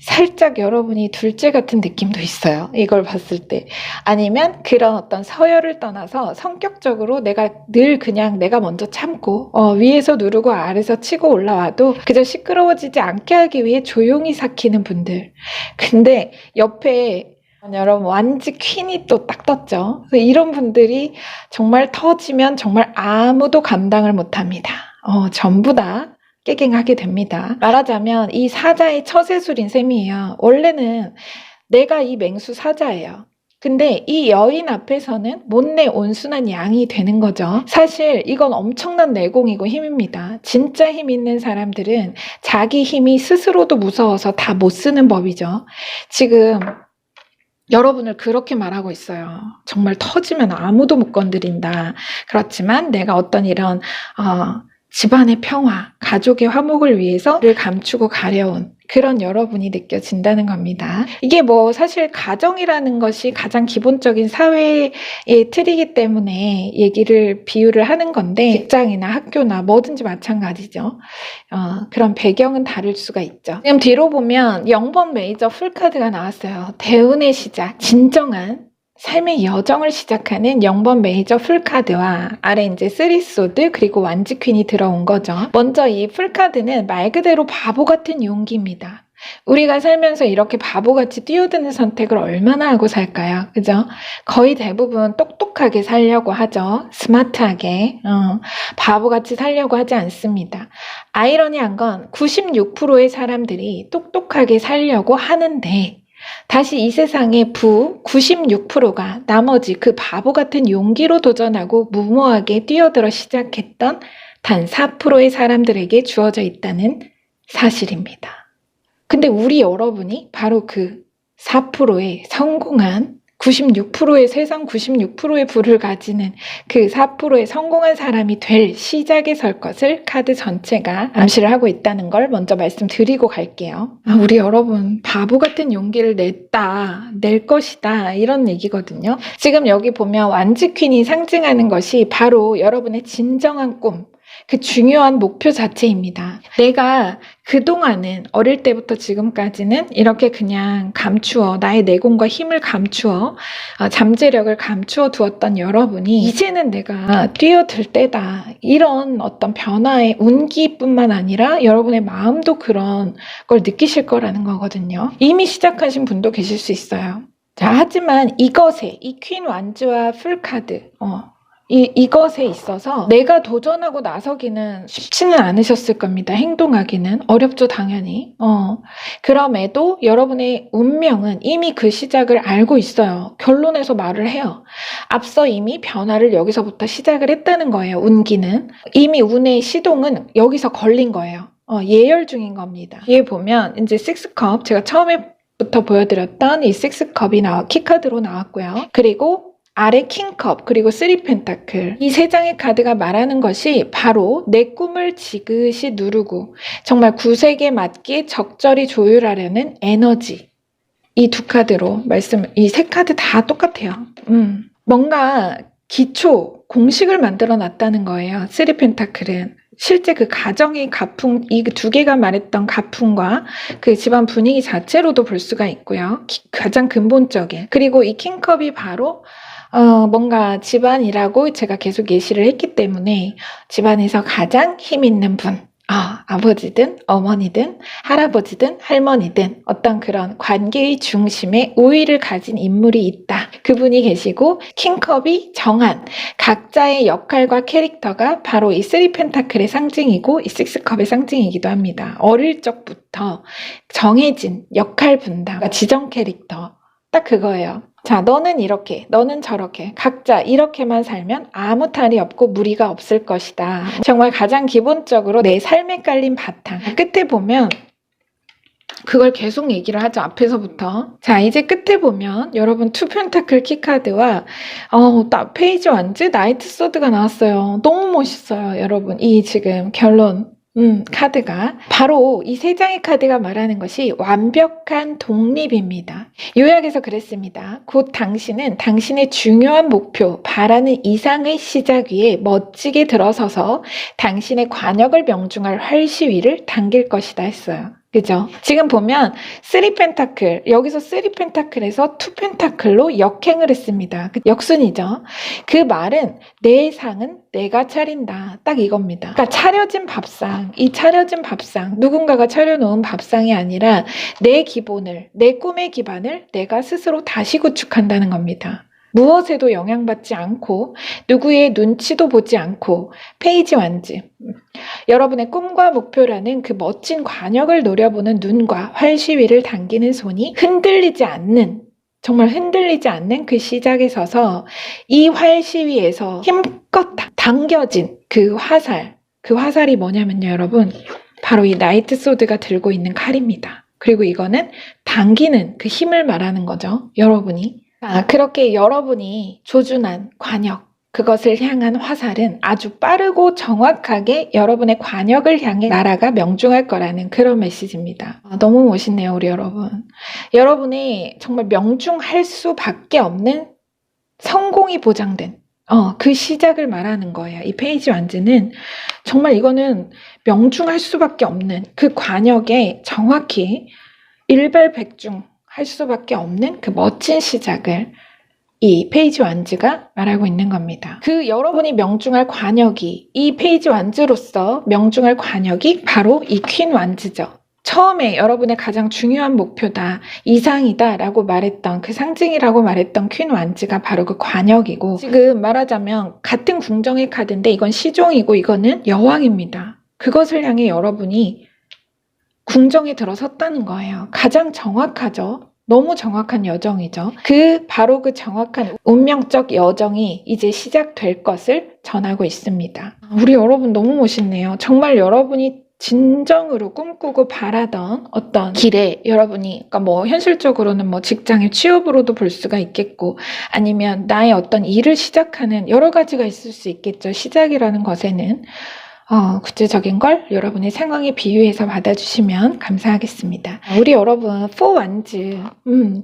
살짝 여러분이 둘째 같은 느낌도 있어요. 이걸 봤을 때. 아니면 그런 어떤 서열을 떠나서 성격적으로 내가 늘 그냥 내가 먼저 참고 위에서 누르고 아래서 치고 올라와도 그저 시끄러워지지 않게 하기 위해 조용히 삭히는 분들. 근데 옆에 여러분 완지 퀸이 또 딱 떴죠. 그래서 이런 분들이 정말 터지면 정말 아무도 감당을 못합니다. 전부 다 깨갱하게 됩니다. 말하자면 이 사자의 처세술인 셈이에요. 원래는 내가 이 맹수 사자예요. 근데 이 여인 앞에서는 못내 온순한 양이 되는 거죠. 사실 이건 엄청난 내공이고 힘입니다. 진짜 힘 있는 사람들은 자기 힘이 스스로도 무서워서 다 못 쓰는 법이죠. 지금 여러분을 그렇게 말하고 있어요. 정말 터지면 아무도 못 건드린다. 그렇지만 내가 어떤 이런 집안의 평화, 가족의 화목을 위해서를 감추고 가려운 그런 여러분이 느껴진다는 겁니다. 이게 사실 가정이라는 것이 가장 기본적인 사회의 틀이기 때문에 비유를 하는 건데 직장이나 학교나 뭐든지 마찬가지죠. 그런 배경은 다를 수가 있죠. 지금 뒤로 보면 0번 메이저 풀카드가 나왔어요. 대운의 시작, 진정한 삶의 여정을 시작하는 0번 메이저 풀카드와 아래 이제 3소드 그리고 완지 퀸이 들어온 거죠. 먼저 이 풀카드는 말 그대로 바보 같은 용기입니다. 우리가 살면서 이렇게 바보같이 뛰어드는 선택을 얼마나 하고 살까요? 그죠? 거의 대부분 똑똑하게 살려고 하죠. 스마트하게. 바보같이 살려고 하지 않습니다. 아이러니한 건 96%의 사람들이 똑똑하게 살려고 하는데 다시 이 세상의 96%가 나머지 그 바보 같은 용기로 도전하고 무모하게 뛰어들어 시작했던 단 4%의 사람들에게 주어져 있다는 사실입니다. 근데 우리 여러분이 바로 그 4%의 성공한 96%의 세상 96%의 부를 가지는 그 4%의 성공한 사람이 될 시작에 설 것을 카드 전체가 암시를 하고 있다는 걸 먼저 말씀드리고 갈게요. 우리 여러분 바보 같은 용기를 낼 것이다 이런 얘기거든요. 지금 여기 보면 완지 퀸이 상징하는 것이 바로 여러분의 진정한 꿈, 그 중요한 목표 자체입니다. 내가 그동안은 어릴 때부터 지금까지는 이렇게 그냥 나의 내공과 힘을 감추어 잠재력을 감추어 두었던 여러분이 이제는 내가 뛰어들 때다. 이런 어떤 변화의 운기뿐만 아니라 여러분의 마음도 그런 걸 느끼실 거라는 거거든요. 이미 시작하신 분도 계실 수 있어요. 자, 하지만 이 퀸 완즈와 풀카드 이것에 있어서 내가 도전하고 나서기는 쉽지는 않으셨을 겁니다. 행동하기는 어렵죠, 당연히. 그럼에도 여러분의 운명은 이미 그 시작을 알고 있어요. 결론에서 말을 해요. 앞서 이미 변화를 여기서부터 시작을 했다는 거예요. 운기는. 이미 운의 시동은 여기서 걸린 거예요. 예열 중인 겁니다. 뒤에 보면 이제 6컵, 제가 처음에부터 보여드렸던 이 6컵이 키카드로 나왔고요. 그리고 아래 킹컵 그리고 3펜타클 이 세 장의 카드가 말하는 것이 바로 내 꿈을 지그시 누르고 정말 구색에 맞게 적절히 조율하려는 에너지. 이 두 카드로 이 세 카드 다 똑같아요. 뭔가 기초 공식을 만들어 놨다는 거예요. 3펜타클은 실제 그 가정의 가풍, 이 두 개가 말했던 가풍과 그 집안 분위기 자체로도 볼 수가 있고요. 가장 근본적인. 그리고 이 킹컵이 바로 뭔가 집안이라고 제가 계속 예시를 했기 때문에 집안에서 가장 힘 있는 분, 아버지든 어머니든 할아버지든 할머니든 어떤 그런 관계의 중심에 우위를 가진 인물이 있다. 그분이 계시고 킹컵이 정한 각자의 역할과 캐릭터가 바로 이 3펜타클의 상징이고 이 6컵의 상징이기도 합니다. 어릴 적부터 정해진 역할 분담, 지정 캐릭터 딱 그거예요. 자, 너는 이렇게, 너는 저렇게 각자 이렇게만 살면 아무 탈이 없고 무리가 없을 것이다. 정말 가장 기본적으로 내 삶에 깔린 바탕. 끝에 보면 그걸 계속 얘기를 하죠, 앞에서부터. 자, 이제 끝에 보면 여러분 투 펜타클 키카드와 페이지 완즈 나이트 소드가 나왔어요. 너무 멋있어요, 여러분. 이 지금 결론 카드가 바로 이 세 장의 카드가 말하는 것이 완벽한 독립입니다. 요약해서 그랬습니다. 곧 당신은 당신의 중요한 목표, 바라는 이상의 시작 위에 멋지게 들어서서 당신의 관역을 명중할 활시위를 당길 것이다 했어요. 그죠? 지금 보면 3펜타클, 여기서 3펜타클에서 2펜타클로 역행을 했습니다. 역순이죠. 그 말은 내 상은 내가 차린다. 딱 이겁니다. 그러니까 차려진 밥상, 이 차려진 밥상, 누군가가 차려놓은 밥상이 아니라 내 기본을, 내 꿈의 기반을 내가 스스로 다시 구축한다는 겁니다. 무엇에도 영향받지 않고 누구의 눈치도 보지 않고 페이지 완즈. 여러분의 꿈과 목표라는 그 멋진 관역을 노려보는 눈과 활시위를 당기는 손이 흔들리지 않는, 정말 흔들리지 않는 그 시작에 서서 이 활시위에서 힘껏 당겨진 그 화살이 뭐냐면요, 여러분. 바로 이 나이트 소드가 들고 있는 칼입니다. 그리고 이거는 당기는 그 힘을 말하는 거죠, 여러분이. 그렇게 여러분이 조준한 관역, 그것을 향한 화살은 아주 빠르고 정확하게 여러분의 관역을 향해 날아가 명중할 거라는 그런 메시지입니다. 너무 멋있네요, 우리 여러분. 여러분이 정말 명중할 수밖에 없는 성공이 보장된 그 시작을 말하는 거예요. 이 페이지 완즈는 정말 이거는 명중할 수밖에 없는 그 관역에 정확히 일발백중 할 수밖에 없는 그 멋진 시작을 이 페이지 완즈가 말하고 있는 겁니다. 그 여러분이 명중할 관역이, 이 페이지 완즈로서 명중할 관역이 바로 이 퀸 완즈죠. 처음에 여러분의 가장 중요한 목표다, 이상이다 라고 말했던, 그 상징이라고 말했던 퀸 완즈가 바로 그 관역이고, 지금 말하자면 같은 궁정의 카드인데 이건 시종이고 이거는 여왕입니다. 그것을 향해 여러분이 궁정에 들어섰다는 거예요. 가장 정확하죠. 너무 정확한 여정이죠. 바로 그 정확한 운명적 여정이 이제 시작될 것을 전하고 있습니다. 우리 여러분 너무 멋있네요. 정말 여러분이 진정으로 꿈꾸고 바라던 어떤 길에 여러분이, 그러니까 뭐 현실적으로는 뭐 직장의 취업으로도 볼 수가 있겠고, 아니면 나의 어떤 일을 시작하는 여러 가지가 있을 수 있겠죠. 시작이라는 것에는. 구체적인 걸 여러분의 상황에 비유해서 받아주시면 감사하겠습니다. 우리 여러분, 4 완즈,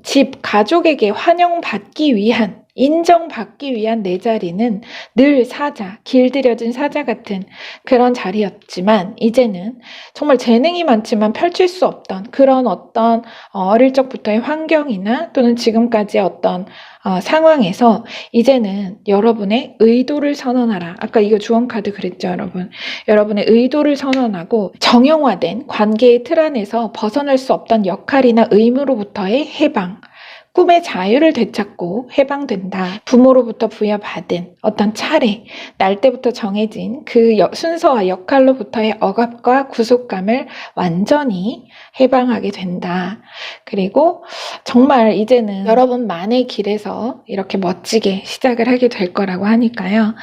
집, 가족에게 환영받기 위한, 인정받기 위한 내 자리는 늘 사자, 길들여진 사자 같은 그런 자리였지만, 이제는 정말 재능이 많지만 펼칠 수 없던 그런 어떤 어릴 적부터의 환경이나 또는 지금까지의 어떤 상황에서 이제는 여러분의 의도를 선언하라. 아까 이거 주원카드 그랬죠, 여러분. 여러분의 의도를 선언하고 정형화된 관계의 틀 안에서 벗어날 수 없던 역할이나 의무로부터의 해방, 꿈의 자유를 되찾고 해방된다. 부모로부터 부여받은 어떤 차례, 날 때부터 정해진 그 순서와 역할로부터의 억압과 구속감을 완전히 해방하게 된다. 그리고 정말 이제는 여러분만의 길에서 이렇게 멋지게 시작을 하게 될 거라고 하니까요.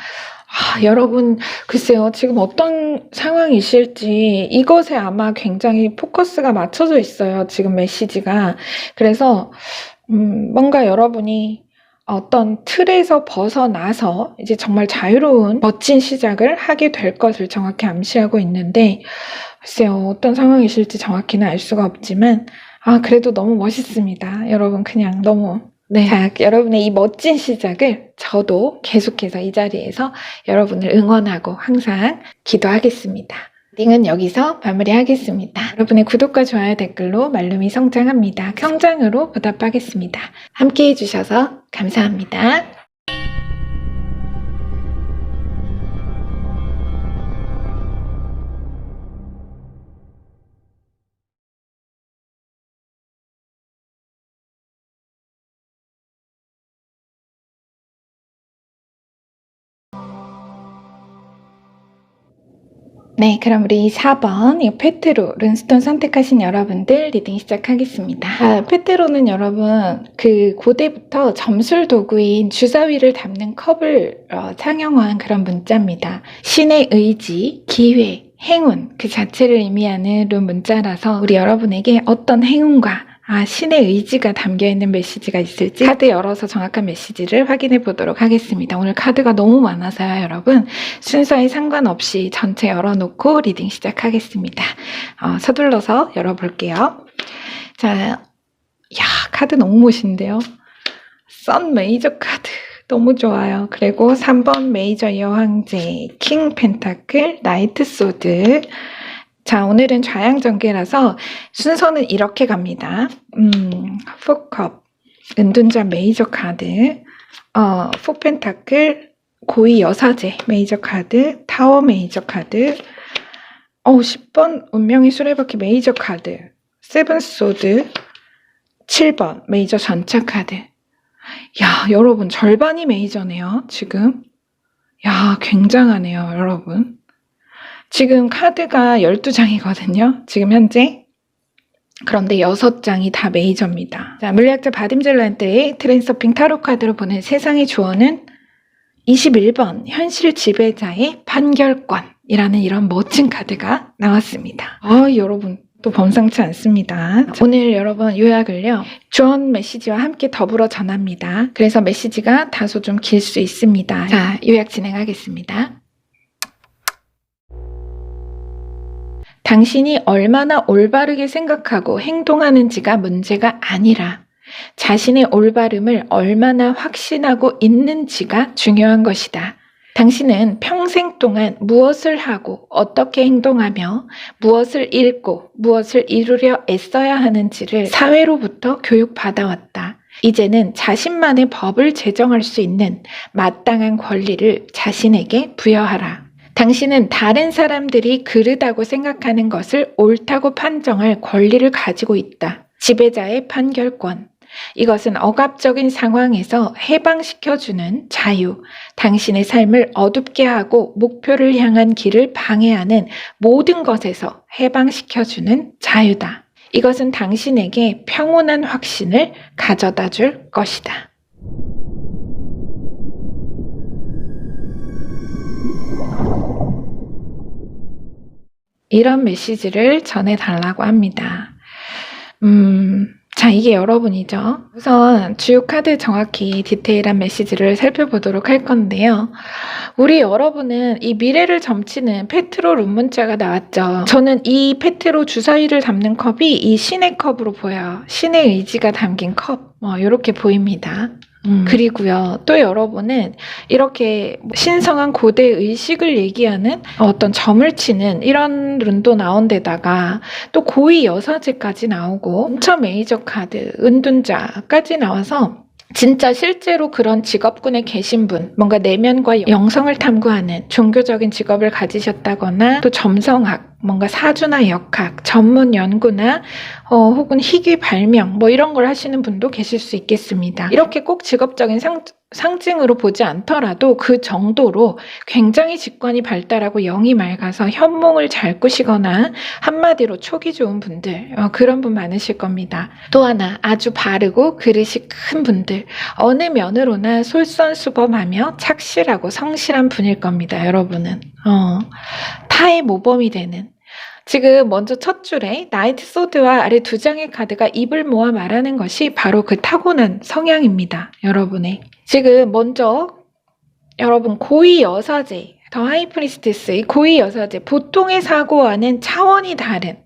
여러분, 글쎄요, 지금 어떤 상황이실지 이것에 아마 굉장히 포커스가 맞춰져 있어요. 지금 메시지가. 그래서 뭔가 여러분이 어떤 틀에서 벗어나서 이제 정말 자유로운 멋진 시작을 하게 될 것을 정확히 암시하고 있는데, 글쎄요, 어떤 상황이실지 정확히는 알 수가 없지만 그래도 너무 멋있습니다. 여러분, 그냥 너무 자, 여러분의 이 멋진 시작을 저도 계속해서 이 자리에서 여러분을 응원하고 항상 기도하겠습니다. 링은 여기서 마무리하겠습니다. 여러분의 구독과 좋아요, 댓글로 말룸이 성장합니다. 성장으로 보답하겠습니다. 함께 해주셔서 감사합니다. 네, 그럼 우리 4번 이 페트로 룬스톤 선택하신 여러분들 리딩 시작하겠습니다. 페트로는 여러분 그 고대부터 점술 도구인 주사위를 담는 컵을 상영한 그런 문자입니다. 신의 의지, 기회, 행운 그 자체를 의미하는 룬 문자라서 우리 여러분에게 어떤 행운과 신의 의지가 담겨있는 메시지가 있을지 카드 열어서 정확한 메시지를 확인해 보도록 하겠습니다. 오늘 카드가 너무 많아서요, 여러분. 순서에 상관없이 전체 열어놓고 리딩 시작하겠습니다. 서둘러서 열어볼게요. 자, 카드 너무 멋있는데요. 선 메이저 카드 너무 좋아요. 그리고 3번 메이저 여왕제, 킹 펜타클, 나이트 소드. 자, 오늘은 좌양전개라서 순서는 이렇게 갑니다. 포컵, 은둔자 메이저 카드, 포펜타클, 고위 여사제 메이저 카드, 타워 메이저 카드, 10번 운명의 수레바퀴 메이저 카드, 세븐 소드, 7번 메이저 전차 카드. 야, 여러분 절반이 메이저네요, 지금. 야, 굉장하네요, 여러분. 지금 카드가 12장이거든요. 지금 현재. 그런데 6장이 다 메이저입니다. 자, 물리학자 바딤젤란트의 트랜서핑 타로 카드로 보는 세상의 조언은 21번 현실 지배자의 판결권이라는 이런 멋진 카드가 나왔습니다. 여러분 또 범상치 않습니다. 오늘 여러분 요약을요. 조언 메시지와 함께 더불어 전합니다. 그래서 메시지가 다소 좀 길 수 있습니다. 자, 요약 진행하겠습니다. 당신이 얼마나 올바르게 생각하고 행동하는지가 문제가 아니라 자신의 올바름을 얼마나 확신하고 있는지가 중요한 것이다. 당신은 평생 동안 무엇을 하고 어떻게 행동하며 무엇을 잃고 무엇을 이루려 애써야 하는지를 사회로부터 교육받아왔다. 이제는 자신만의 법을 제정할 수 있는 마땅한 권리를 자신에게 부여하라. 당신은 다른 사람들이 그르다고 생각하는 것을 옳다고 판정할 권리를 가지고 있다. 지배자의 판결권. 이것은 억압적인 상황에서 해방시켜주는 자유, 당신의 삶을 어둡게 하고 목표를 향한 길을 방해하는 모든 것에서 해방시켜주는 자유다. 이것은 당신에게 평온한 확신을 가져다 줄 것이다. 이런 메시지를 전해달라고 합니다. 자, 이게 여러분이죠. 우선 주요 카드 정확히 디테일한 메시지를 살펴보도록 할 건데요. 우리 여러분은 이 미래를 점치는 페트로 룬 문자가 나왔죠. 저는 이 페트로 주사위를 담는 컵이 이 신의 컵으로 보여요. 신의 의지가 담긴 컵, 이렇게 보입니다. 그리고요, 또 여러분은 이렇게 신성한 고대 의식을 얘기하는 어떤 점을 치는 이런 룬도 나온 데다가 또 고위 여사제까지 나오고 엄청 메이저 카드, 은둔자까지 나와서 진짜 실제로 그런 직업군에 계신 분, 뭔가 내면과 영성을 탐구하는 종교적인 직업을 가지셨다거나 또 점성학, 뭔가 사주나 역학, 전문 연구나 혹은 희귀 발명 이런 걸 하시는 분도 계실 수 있겠습니다. 이렇게 꼭 직업적인 상징으로 보지 않더라도 그 정도로 굉장히 직관이 발달하고 영이 맑아서 현몽을 잘 꾸시거나 한마디로 촉이 좋은 분들, 그런 분 많으실 겁니다. 또 하나 아주 바르고 그릇이 큰 분들, 어느 면으로나 솔선수범하며 착실하고 성실한 분일 겁니다. 여러분은 타의 모범이 되는, 지금 먼저 첫 줄에 나이트 소드와 아래 두 장의 카드가 입을 모아 말하는 것이 바로 그 타고난 성향입니다. 여러분의. 지금 먼저 여러분 고위 여사제, 더 하이프리스테스, 이 고위 여사제, 보통의 사고와는 차원이 다른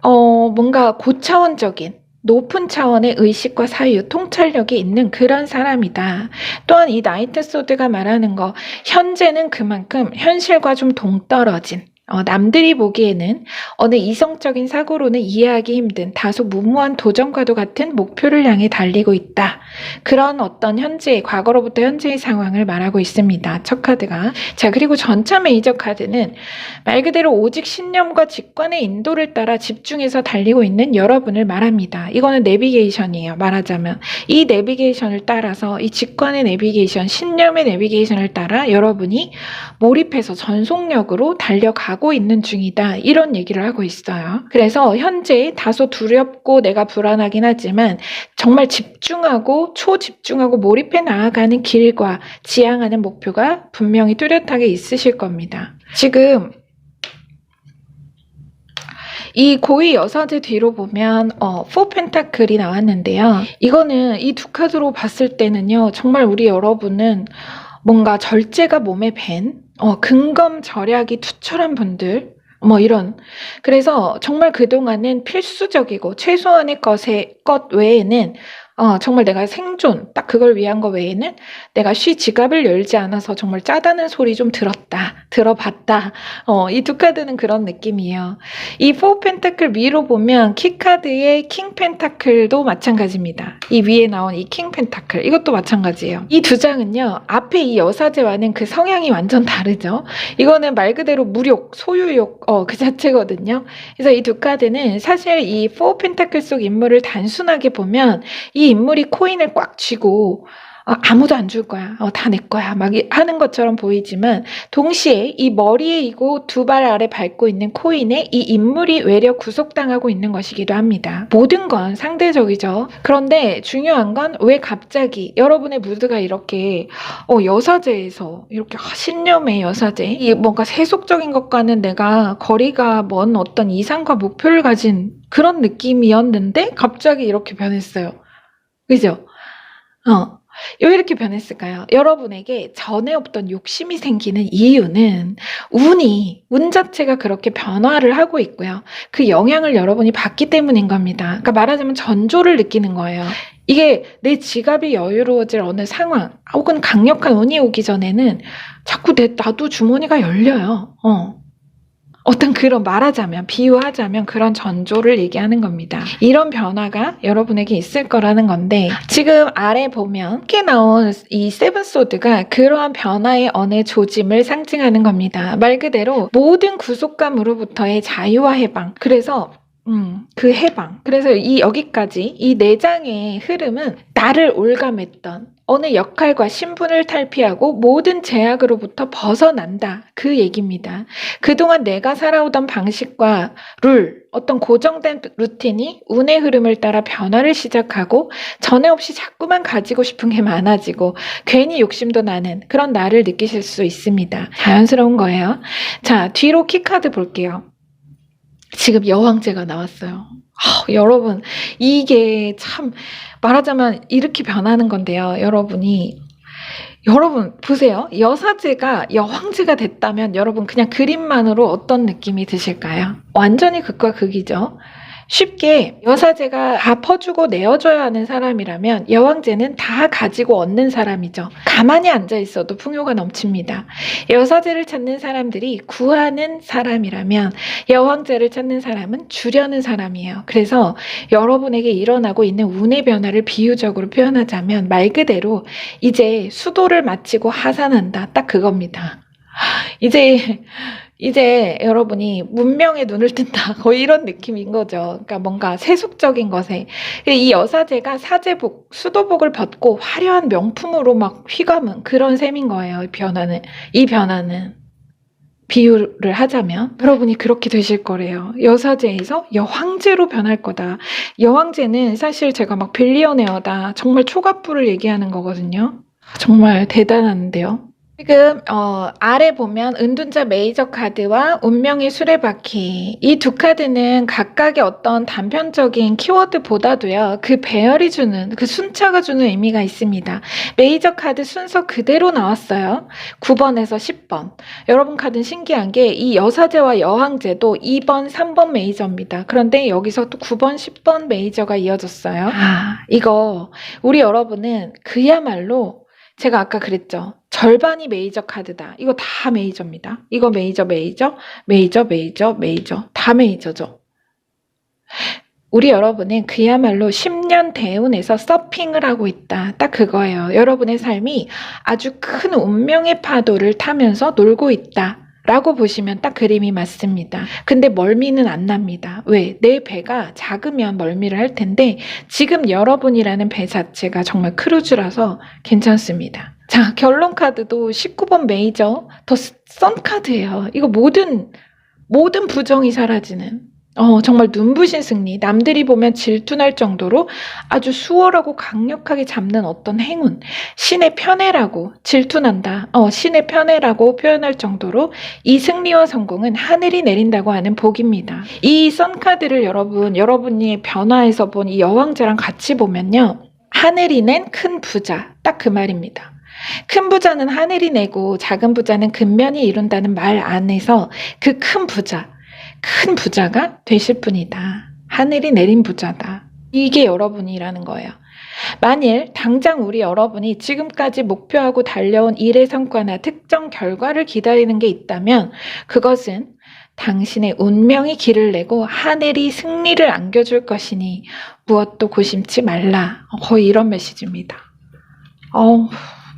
뭔가 고차원적인 높은 차원의 의식과 사유, 통찰력이 있는 그런 사람이다. 또한 이 나이트 소드가 말하는 거, 현재는 그만큼 현실과 좀 동떨어진, 남들이 보기에는 어느 이성적인 사고로는 이해하기 힘든 다소 무모한 도전과도 같은 목표를 향해 달리고 있다. 그런 어떤 과거로부터 현재의 상황을 말하고 있습니다. 첫 카드가. 자, 그리고 전차 메이저 카드는 말 그대로 오직 신념과 직관의 인도를 따라 집중해서 달리고 있는 여러분을 말합니다. 이거는 내비게이션이에요. 말하자면 이 내비게이션을 따라서, 이 직관의 내비게이션, 신념의 내비게이션을 따라 여러분이 몰입해서 전속력으로 달려가고 있는 중이다. 이런 얘기를 하고 있어요. 그래서 현재 다소 두렵고 내가 불안하긴 하지만 정말 집중하고 초집중하고 몰입해 나아가는 길과 지향하는 목표가 분명히 뚜렷하게 있으실 겁니다. 지금 이 고위 여사제 뒤로 보면 포 펜타클이 나왔는데요. 이거는 이 두 카드로 봤을 때는요. 정말 우리 여러분은 뭔가 절제가 몸에 밴 근검 절약이 투철한 분들 뭐 이런. 그래서 정말 그동안은 필수적이고 최소한의 것 외에는 정말 내가 생존 딱 그걸 위한 거 외에는 내가 지갑을 열지 않아서 정말 짜다는 소리 좀 들어봤다. 이 두 카드는 그런 느낌이에요. 이 포 펜타클 위로 보면 키 카드의 킹 펜타클도 마찬가지입니다. 이 위에 나온 이 킹 펜타클 이것도 마찬가지예요. 이 두 장은요. 앞에 이 여사제와는 그 성향이 완전 다르죠. 이거는 말 그대로 무욕, 소유욕 그 자체거든요. 그래서 이 두 카드는 사실 이 포 펜타클 속 인물을 단순하게 보면 이 인물이 코인을 꽉 쥐고 아무도 안 줄 거야. 다 내 거야. 막 하는 것처럼 보이지만 동시에 이 머리에 이고 두 발 아래 밟고 있는 코인에 이 인물이 외려 구속당하고 있는 것이기도 합니다. 모든 건 상대적이죠. 그런데 중요한 건 왜 갑자기 여러분의 무드가 이렇게 여사제에서 이렇게 신념의 여사제 이 뭔가 세속적인 것과는 내가 거리가 먼 어떤 이상과 목표를 가진 그런 느낌이었는데 갑자기 이렇게 변했어요. 그죠? 왜 이렇게 변했을까요? 여러분에게 전에 없던 욕심이 생기는 이유는 운 자체가 그렇게 변화를 하고 있고요. 그 영향을 여러분이 받기 때문인 겁니다. 그러니까 말하자면 전조를 느끼는 거예요. 이게 내 지갑이 여유로워질 어느 상황 혹은 강력한 운이 오기 전에는 자꾸 나도 주머니가 열려요. 어떤 그런 말하자면 비유하자면 그런 전조를 얘기하는 겁니다. 이런 변화가 여러분에게 있을 거라는 건데 지금 아래 보면 함께 나온 이 세븐 소드가 그러한 변화의 어느 조짐을 상징하는 겁니다. 말 그대로 모든 구속감으로부터의 자유와 해방. 그래서 그 해방. 그래서 여기까지 이 네 장의 흐름은 나를 올감했던 어느 역할과 신분을 탈피하고 모든 제약으로부터 벗어난다. 그 얘기입니다. 그동안 내가 살아오던 방식과 어떤 고정된 루틴이 운의 흐름을 따라 변화를 시작하고 전에 없이 자꾸만 가지고 싶은 게 많아지고 괜히 욕심도 나는 그런 나를 느끼실 수 있습니다. 자연스러운 거예요. 자, 뒤로 키카드 볼게요. 지금 여왕제가 나왔어요. 여러분 이게 참 말하자면 이렇게 변하는 건데요. 여러분 보세요. 여사제가 여왕제가 됐다면 여러분 그냥 그림만으로 어떤 느낌이 드실까요? 완전히 극과 극이죠. 쉽게 여사제가 다 퍼주고 내어줘야 하는 사람이라면 여왕제는 다 가지고 얻는 사람이죠. 가만히 앉아 있어도 풍요가 넘칩니다. 여사제를 찾는 사람들이 구하는 사람이라면 여왕제를 찾는 사람은 주려는 사람이에요. 그래서 여러분에게 일어나고 있는 운의 변화를 비유적으로 표현하자면 말 그대로 이제 수도를 마치고 하산한다. 딱 그겁니다. 이제 여러분이 문명의 눈을 뜬다. 거의 이런 느낌인 거죠. 그러니까 뭔가 세속적인 것에. 이 여사제가 사제복, 수도복을 벗고 화려한 명품으로 막 휘감은 그런 셈인 거예요. 이 변화는. 비유를 하자면 여러분이 그렇게 되실 거래요. 여사제에서 여황제로 변할 거다. 여황제는 사실 제가 막 빌리어네어다. 정말 초갑부를 얘기하는 거거든요. 정말 대단한데요. 지금 아래 보면 은둔자 메이저 카드와 운명의 수레바퀴 이 두 카드는 각각의 어떤 단편적인 키워드보다도요 그 배열이 주는 그 순차가 주는 의미가 있습니다. 메이저 카드 순서 그대로 나왔어요. 9번에서 10번. 여러분 카드는 신기한 게 이 여사제와 여왕제도 2번, 3번 메이저입니다. 그런데 여기서 또 9번, 10번 메이저가 이어졌어요. 이거 우리 여러분은 그야말로 제가 아까 그랬죠. 절반이 메이저 카드다. 이거 다 메이저입니다. 이거 메이저. 다 메이저죠. 우리 여러분은 그야말로 10년 대운에서 서핑을 하고 있다. 딱 그거예요. 여러분의 삶이 아주 큰 운명의 파도를 타면서 놀고 있다. 라고 보시면 딱 그림이 맞습니다. 근데 멀미는 안 납니다. 왜? 내 배가 작으면 멀미를 할 텐데 지금 여러분이라는 배 자체가 정말 크루즈라서 괜찮습니다. 자, 결론 카드도 19번 메이저 더 선 카드예요. 이거 모든 부정이 사라지는 정말 눈부신 승리, 남들이 보면 질투날 정도로 아주 수월하고 강력하게 잡는 어떤 행운, 신의 편애라고, 질투난다, 신의 편애라고 표현할 정도로 이 승리와 성공은 하늘이 내린다고 하는 복입니다. 이 선카드를 여러분이 변화해서 본 이 여왕자랑 같이 보면요. 하늘이 낸 큰 부자, 딱 그 말입니다. 큰 부자는 하늘이 내고 작은 부자는 근면이 이룬다는 말 안에서 그 큰 부자가 되실 분이다. 하늘이 내린 부자다. 이게 여러분이라는 거예요. 만일 당장 우리 여러분이 지금까지 목표하고 달려온 일의 성과나 특정 결과를 기다리는 게 있다면 그것은 당신의 운명이 길을 내고 하늘이 승리를 안겨줄 것이니 무엇도 고심치 말라. 거의 이런 메시지입니다.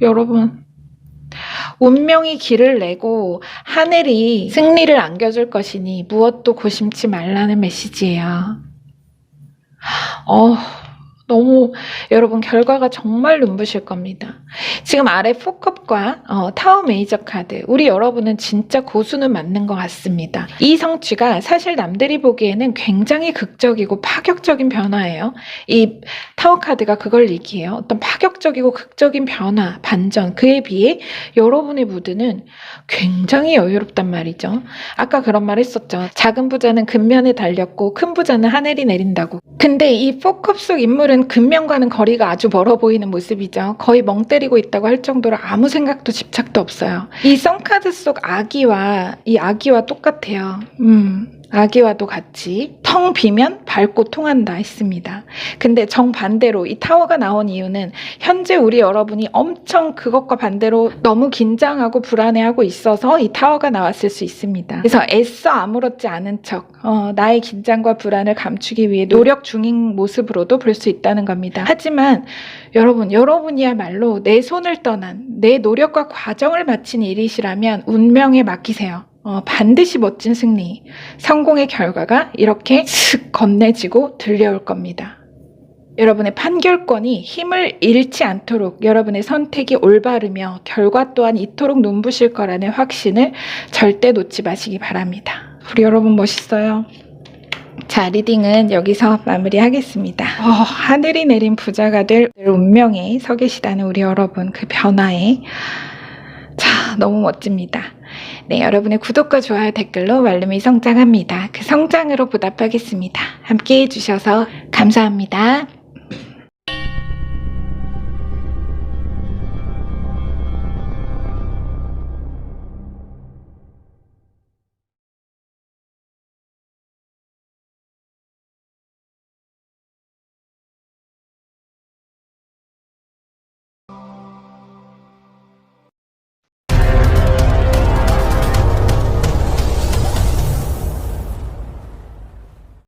여러분, 운명이 길을 내고 하늘이 승리를 안겨줄 것이니 무엇도 고심치 말라는 메시지예요. 너무 여러분 결과가 정말 눈부실 겁니다. 지금 아래 포컵과 타워 메이저 카드, 우리 여러분은 진짜 고수는 맞는 것 같습니다. 이 성취가 사실 남들이 보기에는 굉장히 극적이고 파격적인 변화예요. 이 타워 카드가 그걸 얘기해요. 어떤 파격적이고 극적인 변화, 반전, 그에 비해 여러분의 무드는 굉장히 여유롭단 말이죠. 아까 그런 말 했었죠. 작은 부자는 근면에 달렸고 큰 부자는 하늘이 내린다고. 근데 이 포컵 속 인물은 근면과는 거리가 아주 멀어 보이는 모습이죠. 거의 멍 때리고 있다고 할 정도로 아무 생각도 집착도 없어요. 이 썬카드 속 아기와 똑같아요. 아기와도 같이 텅 비면 밝고 통한다 했습니다. 근데 정반대로 이 타워가 나온 이유는 현재 우리 여러분이 엄청 그것과 반대로 너무 긴장하고 불안해하고 있어서 이 타워가 나왔을 수 있습니다. 그래서 애써 아무렇지 않은 척 나의 긴장과 불안을 감추기 위해 노력 중인 모습으로도 볼 수 있다는 겁니다. 하지만 여러분이야말로 내 손을 떠난 내 노력과 과정을 마친 일이시라면 운명에 맡기세요. 반드시 멋진 승리, 성공의 결과가 이렇게 슥 건네지고 들려올 겁니다. 여러분의 판결권이 힘을 잃지 않도록 여러분의 선택이 올바르며 결과 또한 이토록 눈부실 거라는 확신을 절대 놓지 마시기 바랍니다. 우리 여러분 멋있어요. 자, 리딩은 여기서 마무리하겠습니다. 하늘이 내린 부자가 될 운명에 서 계시다는 우리 여러분, 그 변화에 너무 멋집니다. 네, 여러분의 구독과 좋아요, 댓글로 말름이 성장합니다. 그 성장으로 보답하겠습니다. 함께 해주셔서 감사합니다.